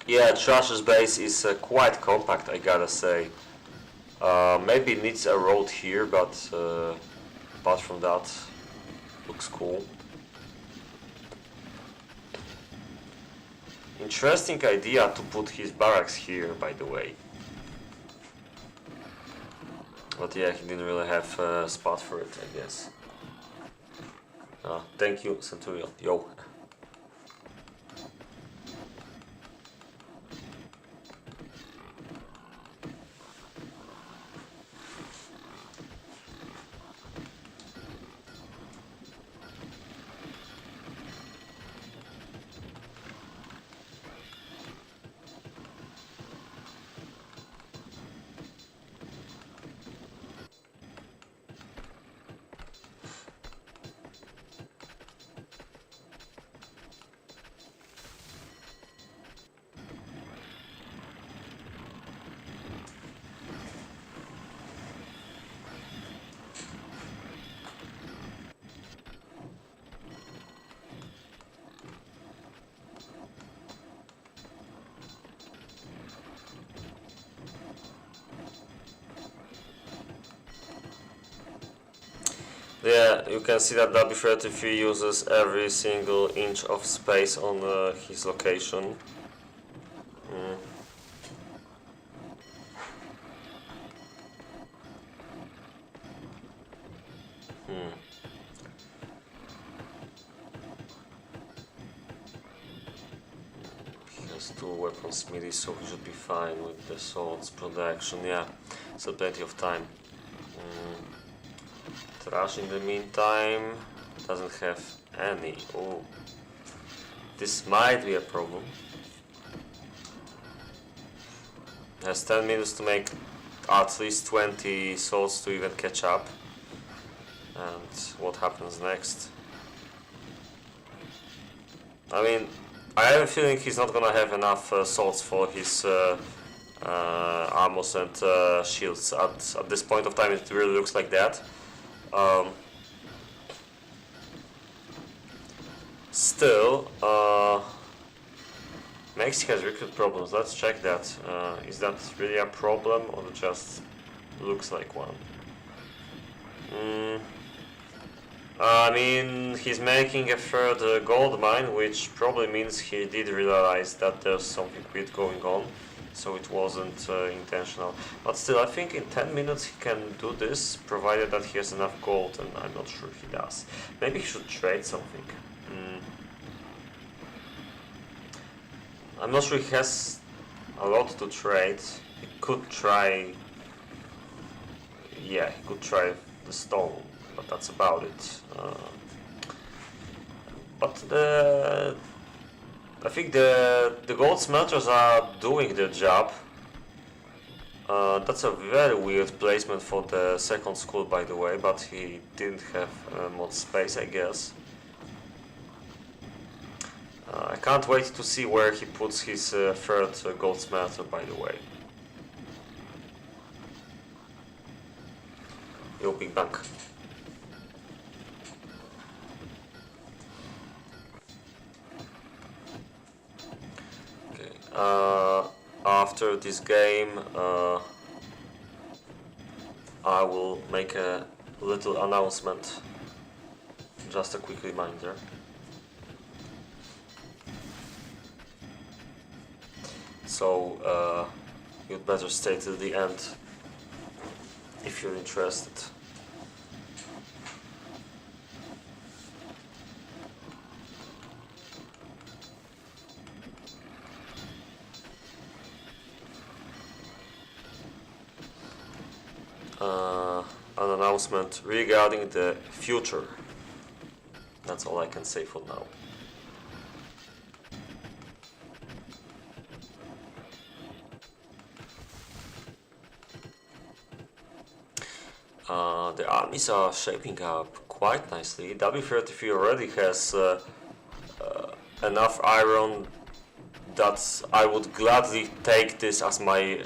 Speaker 1: Yeah, Trash's base is quite compact, I gotta say. Maybe it needs a road here, but apart from that, looks cool. Interesting idea to put his barracks here, by the way. But yeah, he didn't really have a spot for it, I guess. Thank you, Centurion. Yo. Yeah, you can see that w33 uses every single inch of space on his location. He has 2 weapon smithies, so he should be fine with the swords production. Yeah, still plenty of time. Trash in the meantime doesn't have any. Oh, this might be a problem. Has 10 minutes to make at least 20 swords to even catch up. And what happens next? I mean, I have a feeling he's not gonna have enough swords for his armors and shields. At this point of time, it really looks like that. Still, Mex has recruit problems. Let's check that. Is that really a problem or just looks like one? I mean, he's making a third gold mine, which probably means he did realize that there's something weird going on, so it wasn't intentional. But still, I think in 10 minutes he can do this, provided that he has enough gold, and I'm not sure he does. Maybe he should trade something. I'm not sure he has a lot to trade. He could try... Yeah, he could try the stone, but that's about it. But I think the gold smelters are doing their job. That's a very weird placement for the second school, by the way, but he didn't have much space, I guess. I can't wait to see where he puts his third gold smelter, by the way. Yo, big bang. Okay. After this game, I will make a little announcement. Just a quick reminder. So you'd better stay till the end if you're interested. An announcement regarding the future. That's all I can say for now. The armies are shaping up quite nicely. W33 already has enough iron that I would gladly take this as my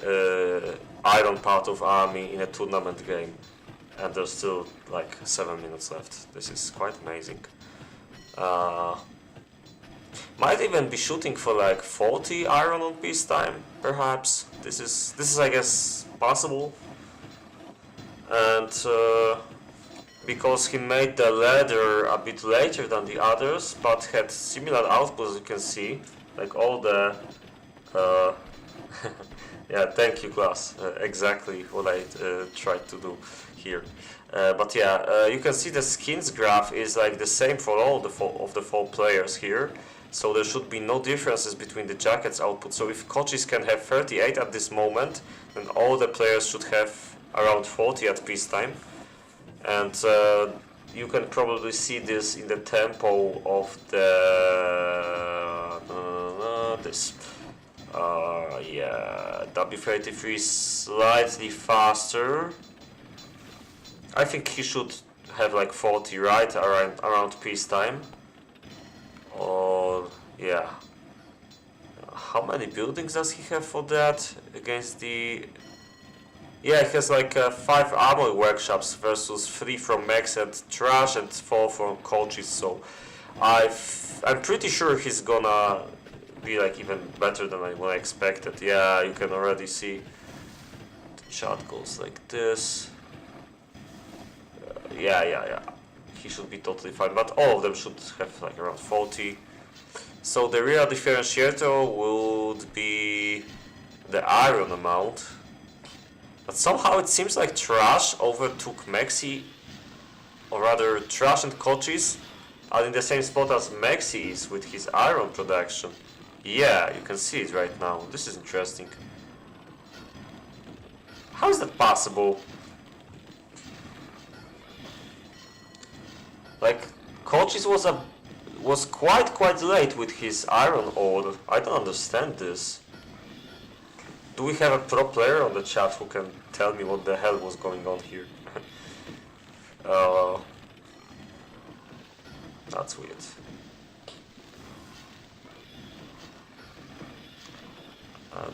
Speaker 1: iron part of army in a tournament game. And there's still like 7 minutes left. This is quite amazing. Might even be shooting for like 40 iron on peacetime, perhaps. This is I guess possible. And because he made the ladder a bit later than the others, but had similar output, as you can see, like all the yeah, thank you, class. Exactly what I tried to do here. But yeah, you can see the skins graph is like the same for all of the four players here. So there should be no differences between the jackets output. So if koczys can have 38 at this moment, then all the players should have around 40 at peacetime. And you can probably see this in the tempo of the this. Yeah, W33 is slightly faster. I think he should have like 40, right, around peacetime. Or yeah, how many buildings does he have for that against the? Yeah, he has like 5 armor workshops versus 3 from Mex and Trash and 4 from koczys. So I'm pretty sure he's gonna be like even better than I expected. Yeah, you can already see the chat goes like this. Yeah. He should be totally fine, but all of them should have like around 40. So the real differentiator would be the iron amount. But somehow it seems like Trash overtook Mexi, or rather Trash and koczys are in the same spot as Mexi is with his iron production. Yeah, you can see it right now. This is interesting. How is that possible? Like, koczys was quite late with his iron ore. I don't understand this. Do we have a pro player on the chat who can tell me what the hell was going on here? That's weird.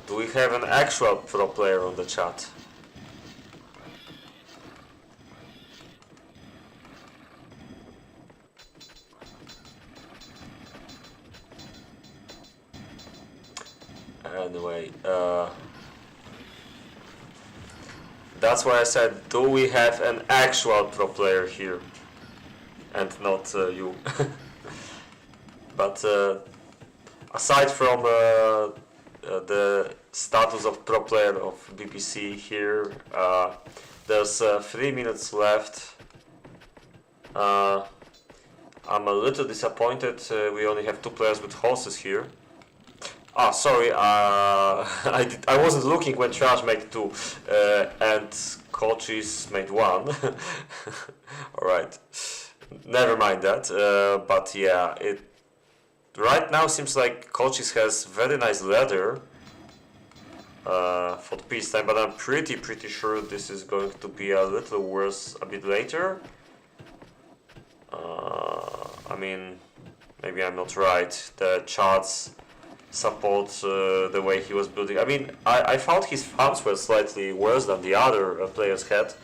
Speaker 1: Do we have an actual pro player on the chat? anyway, that's why I said, do we have an actual pro player here and not you? But aside from the status of pro player of BBC here, there's 3 minutes left. I'm a little disappointed we only have 2 players with horses here. Ah, sorry, I wasn't looking when Trash made 2 and Koczis made 1. Alright, never mind that, but yeah, it right now seems like Koczis has very nice leather for the peacetime, but I'm pretty sure this is going to be a little worse a bit later. I mean, maybe I'm not right. The charts support the way he was building. I mean, I found his farms were slightly worse than the other players had,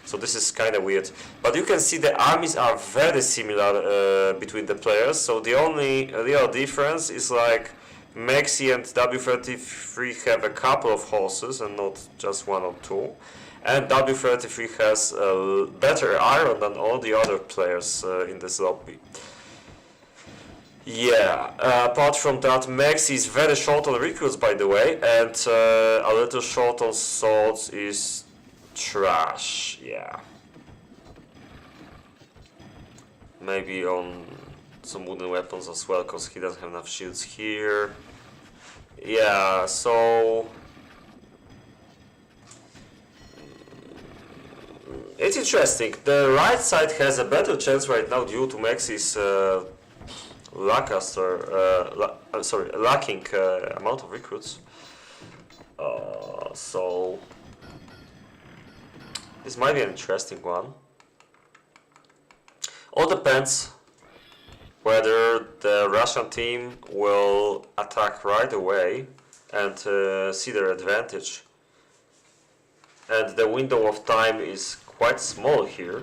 Speaker 1: so this is kind of weird. But you can see the armies are very similar between the players, so the only real difference is like Mex T and w33 have a couple of horses and not just 1 or 2. And w33 has better iron than all the other players in this lobby. Yeah, apart from that, Mex is very short on recruits, by the way, and a little short on swords is trash, yeah. Maybe on some wooden weapons as well, because he doesn't have enough shields here. Yeah, so it's interesting. The right side has a better chance right now due to Mex's lacking amount of recruits. So this might be an interesting one. All depends whether the Russian team will attack right away and see their advantage. And the window of time is quite small here.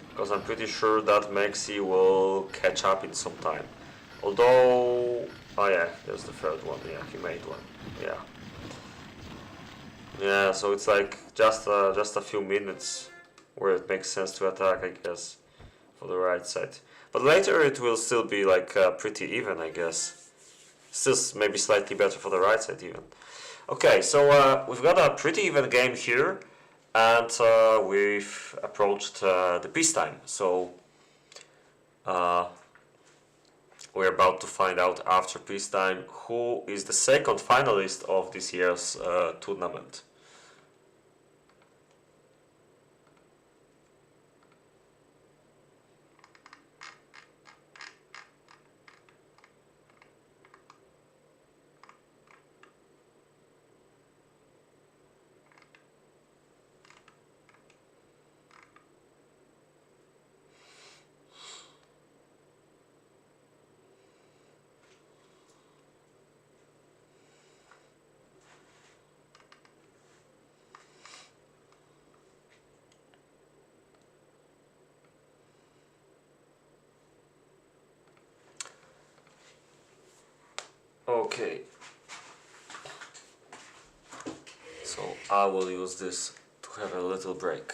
Speaker 1: Because I'm pretty sure that Mex T will catch up in some time. Although, oh yeah, there's the third one. Yeah, he made one. Yeah. Yeah, so it's like just a few minutes where it makes sense to attack, I guess, for the right side. But later it will still be like pretty even, I guess. Still maybe slightly better for the right side even. Okay, so we've got a pretty even game here, and we've approached the peacetime. So we're about to find out after peacetime who is the second finalist of this year's tournament. Okay, so I will use this to have a little break.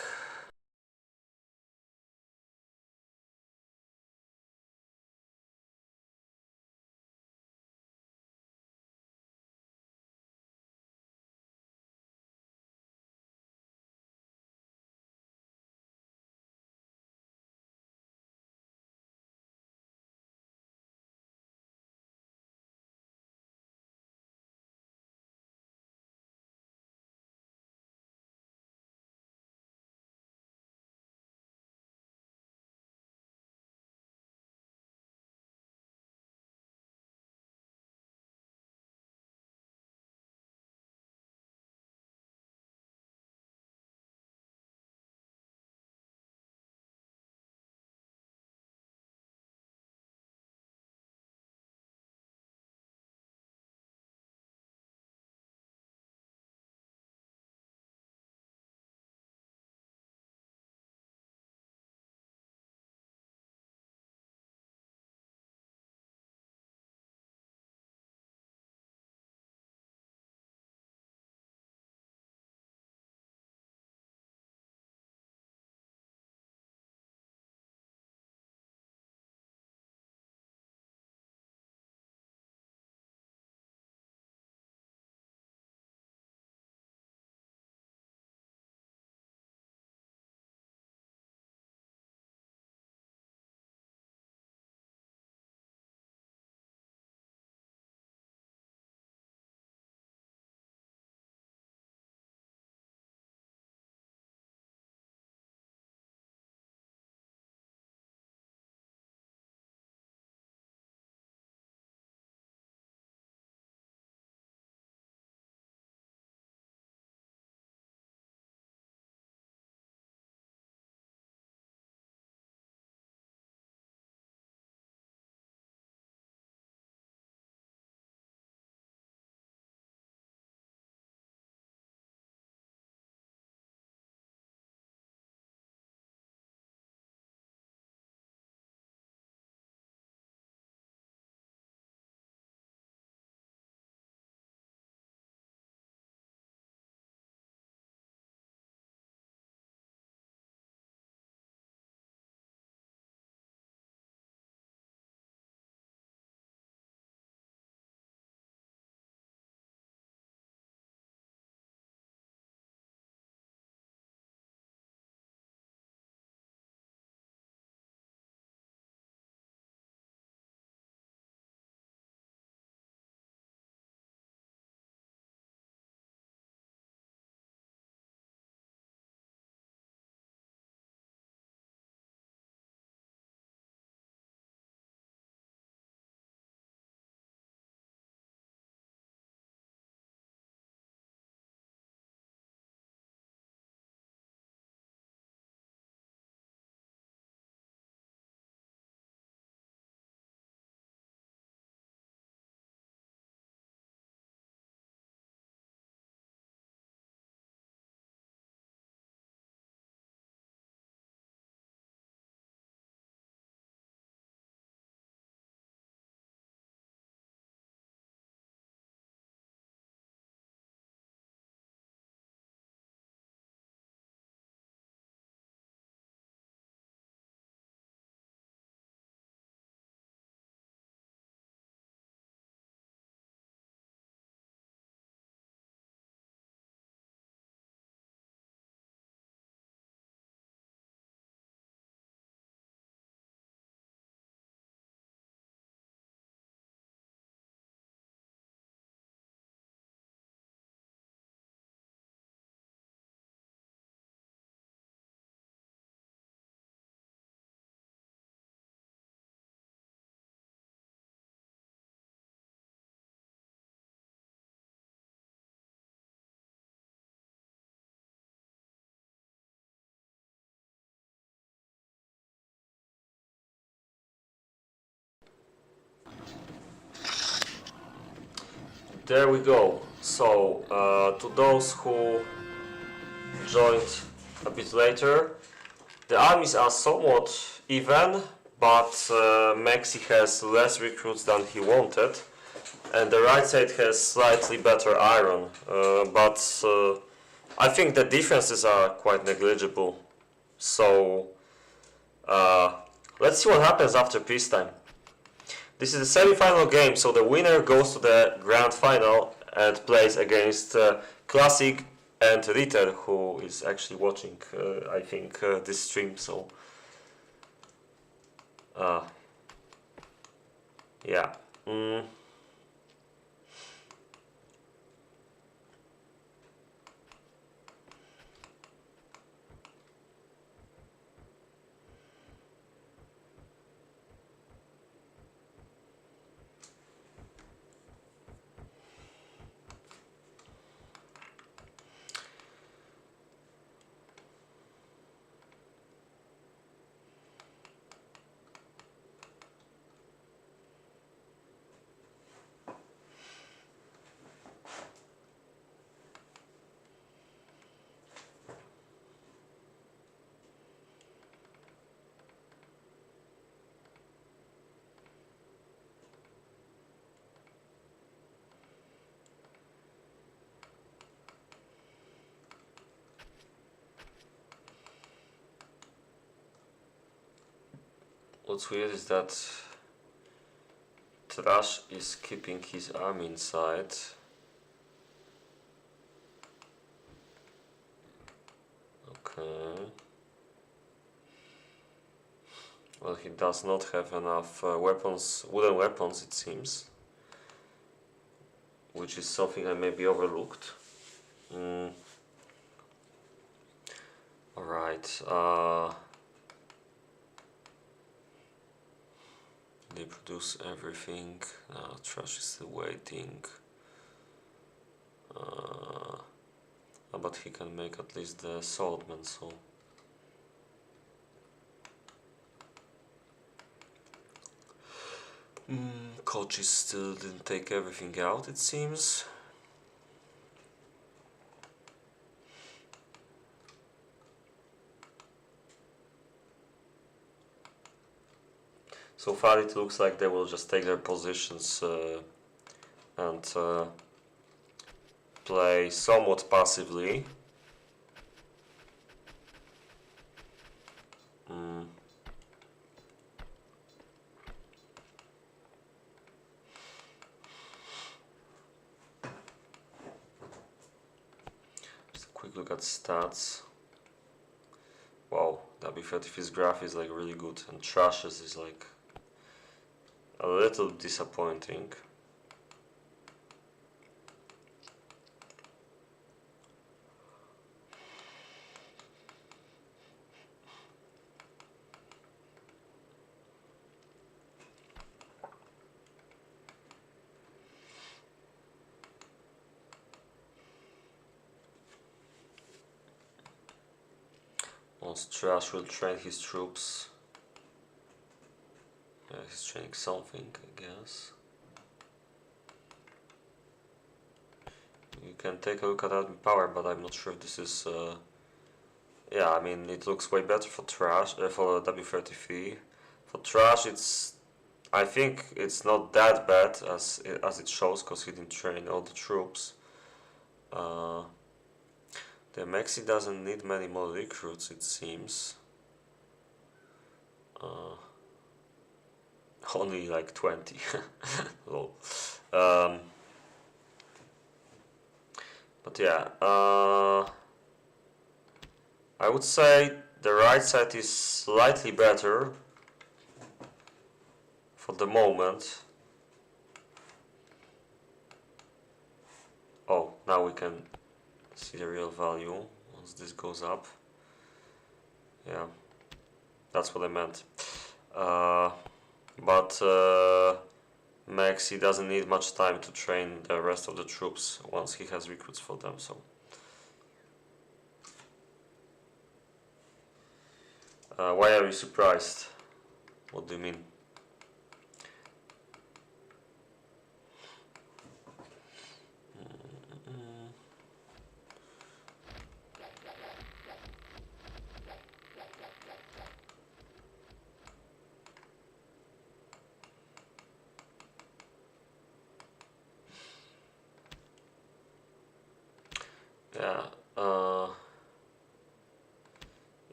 Speaker 1: there we go. So, to those who joined a bit later, the armies are somewhat even, but Mex T has less recruits than he wanted, and the right side has slightly better iron, but I think the differences are quite negligible. So, let's see what happens after peacetime. This is a semi-final game, so the winner goes to the grand final and plays against Classic and Ritter, who is actually watching, I think, this stream. So, yeah. What's weird is that Trash is keeping his army inside. Okay. Well, he does not have enough weapons, wooden weapons, it seems, which is something I maybe overlooked. Alright. They produce everything. Trash is still waiting. But he can make at least the swordman, so. Koczis still didn't take everything out, it seems. So far it looks like they will just take their positions and play somewhat passively. Just a quick look at stats. Wow, w33's graph is like really good, and Trash's is like a little disappointing. Once Trash will train his troops. Yeah, he's training something, I guess. You can take a look at admin power, but I'm not sure if this is. Yeah, I mean it looks way better for Trash, for w33. For Trash, I think it's not that bad as it shows, because he didn't train all the troops. The Mex T doesn't need many more recruits, it seems. Only like 20. Lol. But yeah, I would say the right side is slightly better for the moment. Oh, now we can see the real value once this goes up. Yeah, that's what I meant. But Mex T doesn't need much time to train the rest of the troops once he has recruits for them, so. Why are you surprised? What do you mean?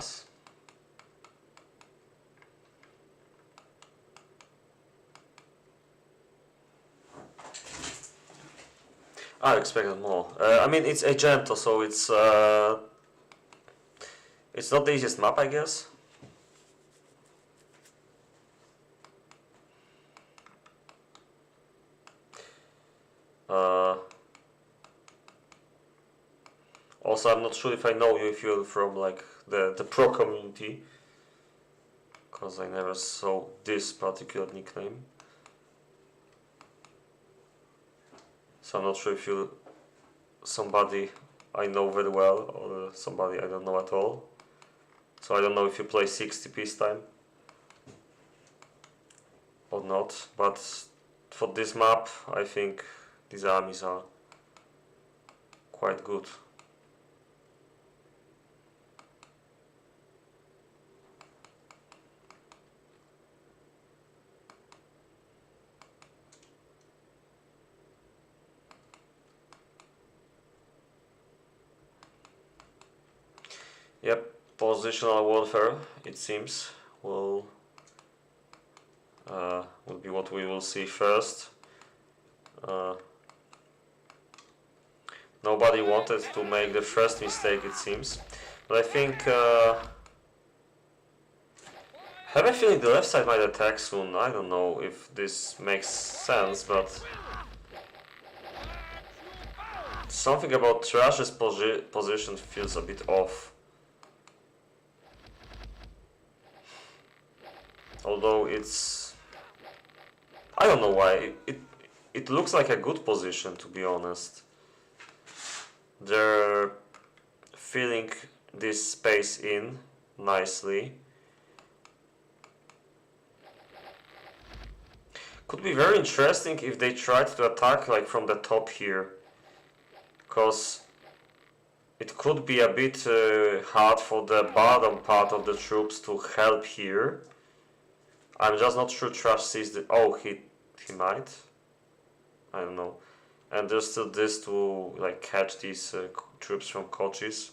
Speaker 1: pass. I expected more. I mean, it's Agento, so it's not the easiest map, I guess. Also, I'm not sure if I know you if you're from like the pro community, because I never saw this particular nickname. So I'm not sure if you're somebody I know very well or somebody I don't know at all. So I don't know if you play 60 peacetime or not, but for this map I think these armies are quite good. Yep, positional warfare, it seems, will be what we will see first. Nobody wanted to make the first mistake, it seems, but I think have a feeling the left side might attack soon. I don't know if this makes sense, but something about Trash's position feels a bit off. Although it's, I don't know why, it looks like a good position, to be honest. They're filling this space in nicely. Could be very interesting if they tried to attack like from the top here, because it could be a bit hard for the bottom part of the troops to help here. I'm just not sure Trash sees the... Oh, he might. I don't know. And there's still this to like catch these troops from koczis.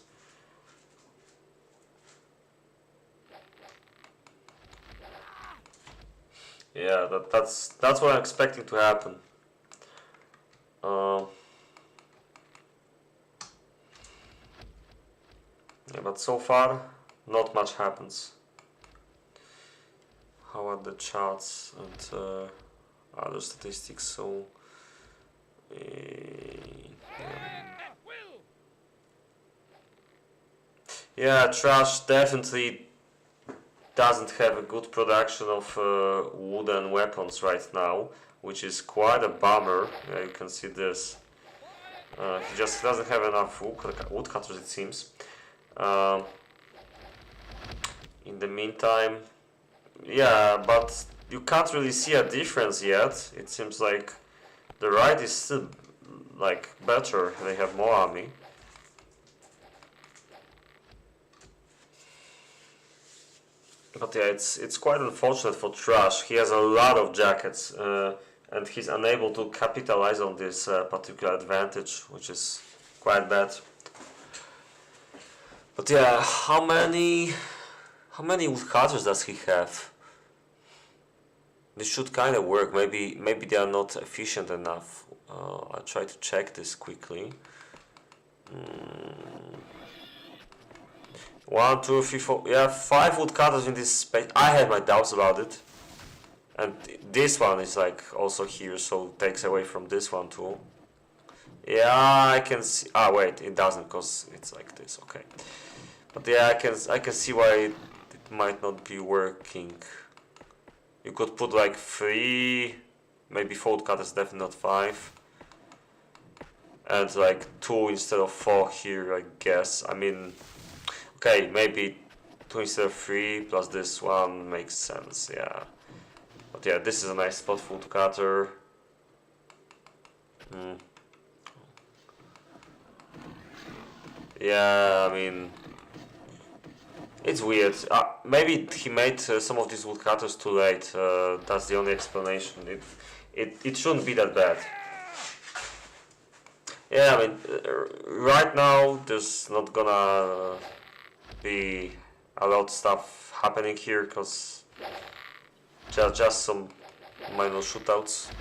Speaker 1: Yeah, that's what I'm expecting to happen. Yeah, but so far not much happens. How are the charts and other statistics? So yeah, Trash definitely doesn't have a good production of wooden weapons right now, which is quite a bummer. Yeah, you can see this. He just doesn't have enough woodcutters, it seems. In the meantime, yeah, but you can't really see a difference yet. It seems like the right is still like better. They have more army. But yeah, it's quite unfortunate for Trash. He has a lot of jackets, and he's unable to capitalize on this particular advantage, which is quite bad. But yeah, how many woodcutters does he have? This should kind of work. Maybe they are not efficient enough. I'll try to check this quickly. 1, 2, 3, 4. Yeah, 5 woodcutters in this space. I had my doubts about it. And this one is like also here, so it takes away from this one too. Yeah, I can see. Ah, wait, it doesn't, because it's like this. Okay. But yeah, I can see why it might not be working. You could put like 3, maybe 4 woodcutters, definitely not 5. And like 2 instead of 4 here, I guess. I mean, okay, maybe 2 instead of 3 plus this one makes sense, yeah. But yeah, this is a nice spot for woodcutter. Yeah, I mean, it's weird. Maybe he made some of these woodcutters too late. That's the only explanation. It shouldn't be that bad. Yeah, I mean, right now there's not gonna be a lot of stuff happening here, because just some minor shootouts.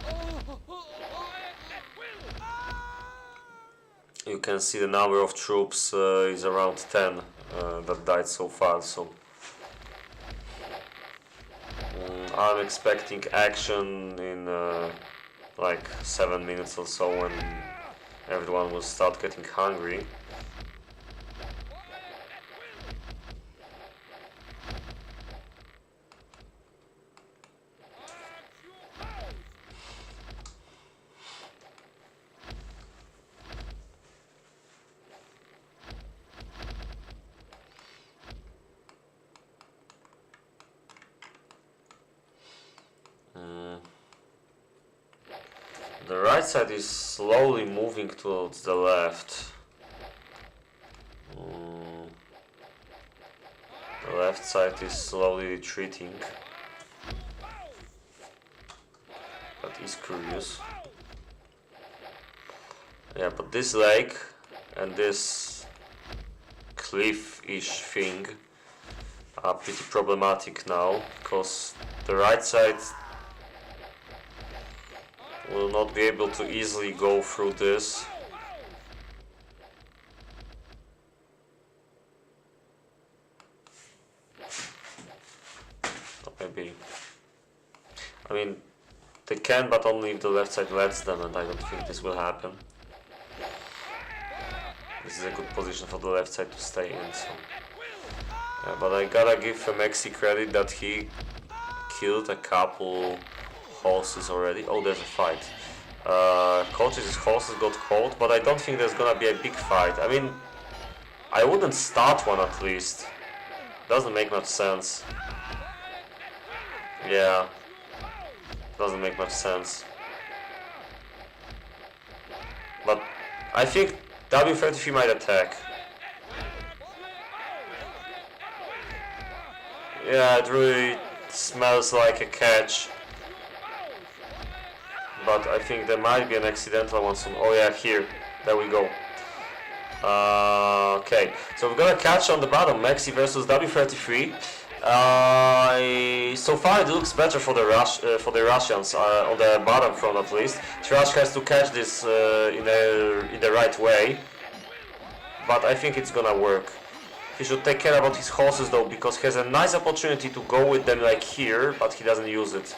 Speaker 1: You can see the number of troops is around 10 that died so far, so I'm expecting action in like 7 minutes or so, when everyone will start getting hungry. The right side is slowly moving towards the left. The left side is slowly retreating. That is curious. Yeah, but this lake and this cliff-ish thing are pretty problematic now, because the right side will not be able to easily go through this. Maybe. I mean, they can, but only if the left side lets them, and I don't think this will happen. This is a good position for the left side to stay in, so. Yeah, but I gotta give Mex T credit that he killed a couple horses already. Oh, there's a fight. Koczys' horses got caught, but I don't think there's gonna be a big fight. I mean, I wouldn't start one at least. Doesn't make much sense. Yeah, doesn't make much sense. But I think w33 might attack. Yeah, it really smells like a catch. But I think there might be an accidental one soon. Oh yeah, here. There we go. Okay, so we've got a catch on the bottom. Mex T versus w33. So far it looks better for the Russians on the bottom front at least. Trash has to catch this in the right way, but I think it's gonna work. He should take care about his horses though, because he has a nice opportunity to go with them like here, but he doesn't use it.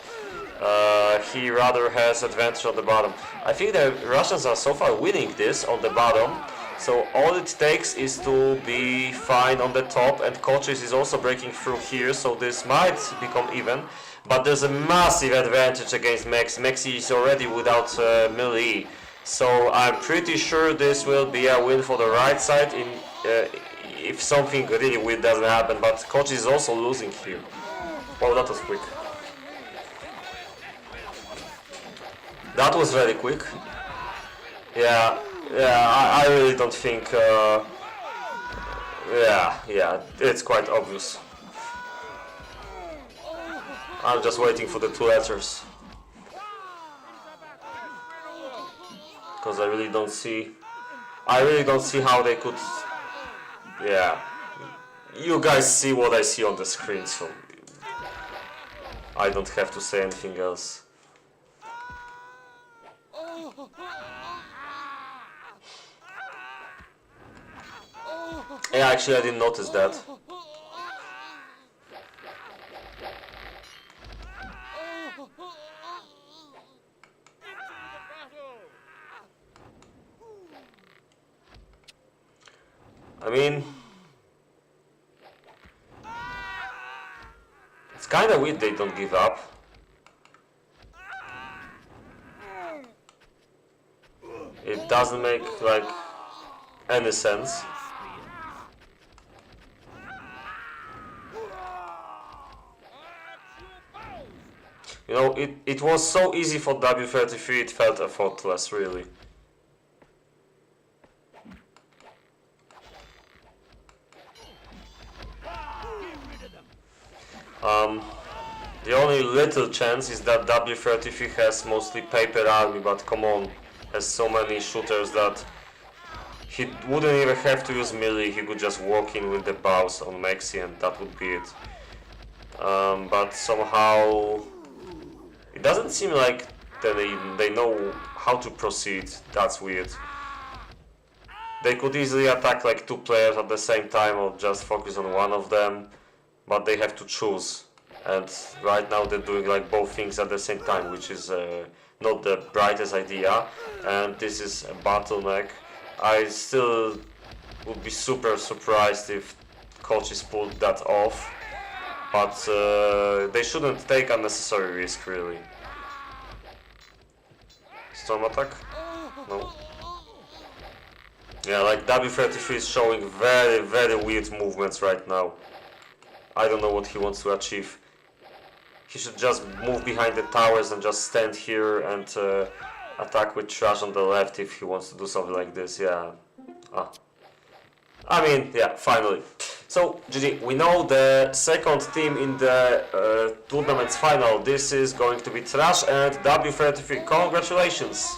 Speaker 1: He rather has advantage on the bottom. I think the Russians are so far winning this on the bottom, so all it takes is to be fine on the top, and Koczys is also breaking through here, so this might become even. But there's a massive advantage against Mex. Mex T is already without melee, so I'm pretty sure this will be a win for the right side in if something really weird doesn't happen. But Koczys is also losing here. Wow, that was quick. That was very quick. Yeah, I really don't think. Yeah, it's quite obvious. I'm just waiting for the 2 letters, because I really don't see how they could. Yeah, you guys see what I see on the screen, so I don't have to say anything else. Yeah, actually I didn't notice that. I mean, it's kinda weird they don't give up. It doesn't make like any sense. You know, it was so easy for w33, it felt effortless, really. The only little chance is that w33 has mostly paper army, but come on, has so many shooters that He wouldn't even have to use melee, he could just walk in with the bows on Mex T and that would be it. But somehow it doesn't seem like they know how to proceed. That's weird. They could easily attack like 2 players at the same time or just focus on one of them, but they have to choose. And right now they're doing like both things at the same time, which is not the brightest idea. And this is a bottleneck. I still would be super surprised if coaches pulled that off, but they shouldn't take unnecessary risk really. Storm attack? No. Yeah, like w33 is showing very weird movements right now. I don't know what he wants to achieve. He should just move behind the towers and just stand here and attack with trash on the left if he wants to do something like this, yeah. I mean, yeah, finally. So, GG, we know the second team in the tournament's final. This is going to be Trash and w33. Congratulations!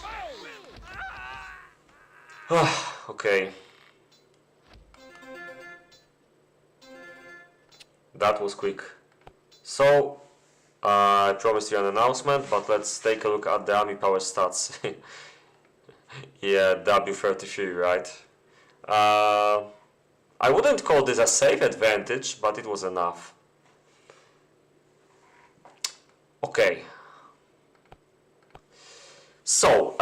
Speaker 1: Okay. That was quick. So, I promised you an announcement, but let's take a look at the Army Power stats. Yeah, w33, right? I wouldn't call this a safe advantage, but it was enough. Okay. So,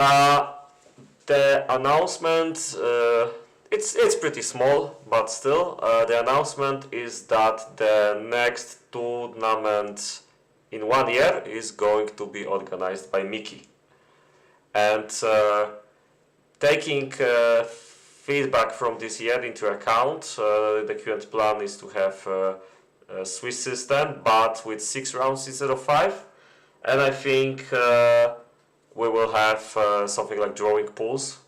Speaker 1: the announcement, it's pretty small, but still, the announcement is that the next tournament in 1 year is going to be organized by Mickey. And taking feedback from this year into account, the current plan is to have a Swiss system, but with 6 rounds instead of 5. And I think we will have something like drawing pools,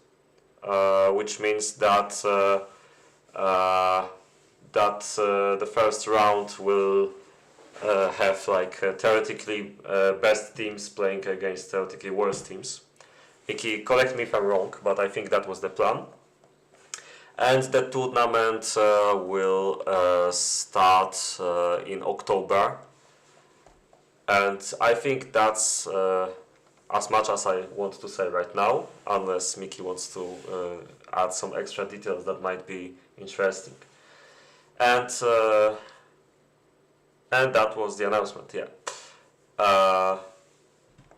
Speaker 1: which means that the first round will have like theoretically best teams playing against theoretically worse teams. Mickey, correct me if I'm wrong, but I think that was the plan. And the tournament will start in October. And I think that's as much as I want to say right now, unless Mickey wants to add some extra details that might be interesting. And that was the announcement, yeah.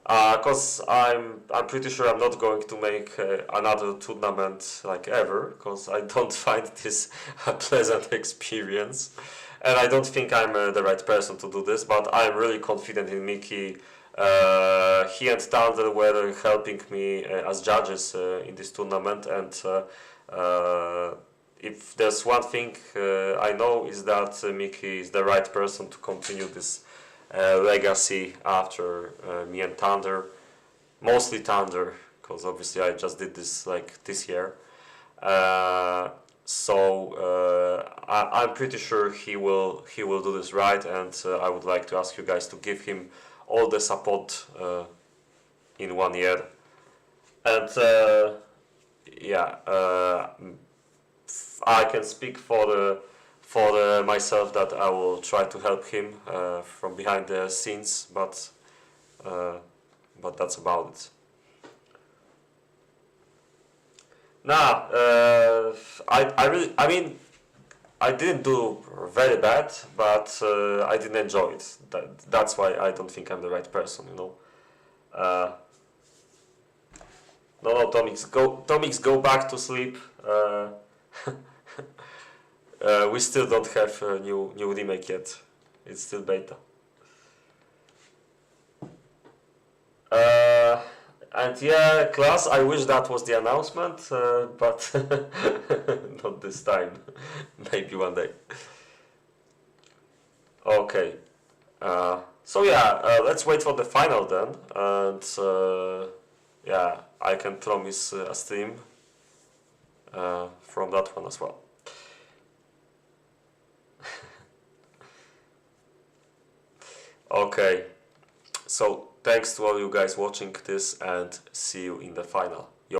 Speaker 1: Because I'm pretty sure I'm not going to make another tournament like ever, because I don't find this a pleasant experience, and I don't think I'm the right person to do this. But I'm really confident in Mickey. He and Thunder were helping me as judges in this tournament, and if there's one thing I know is that Mickey is the right person to continue this legacy after me and Thunder, mostly Thunder, because obviously I just did this like this year. So I'm pretty sure he will do this right, and I would like to ask you guys to give him all the support in 1 year. And yeah, I can speak for myself that I will try to help him from behind the scenes, but that's about it. Now, I mean, I didn't do very bad, but I didn't enjoy it. That's why I don't think I'm the right person, you know. No, Tomix, go back to sleep. We still don't have a new remake yet. It's still beta. And yeah, class, I wish that was the announcement, but not this time. Maybe one day. Okay. So yeah, let's wait for the final then, and yeah, I can promise a stream from that one as well. Okay, so thanks to all you guys watching this, and see you in the final.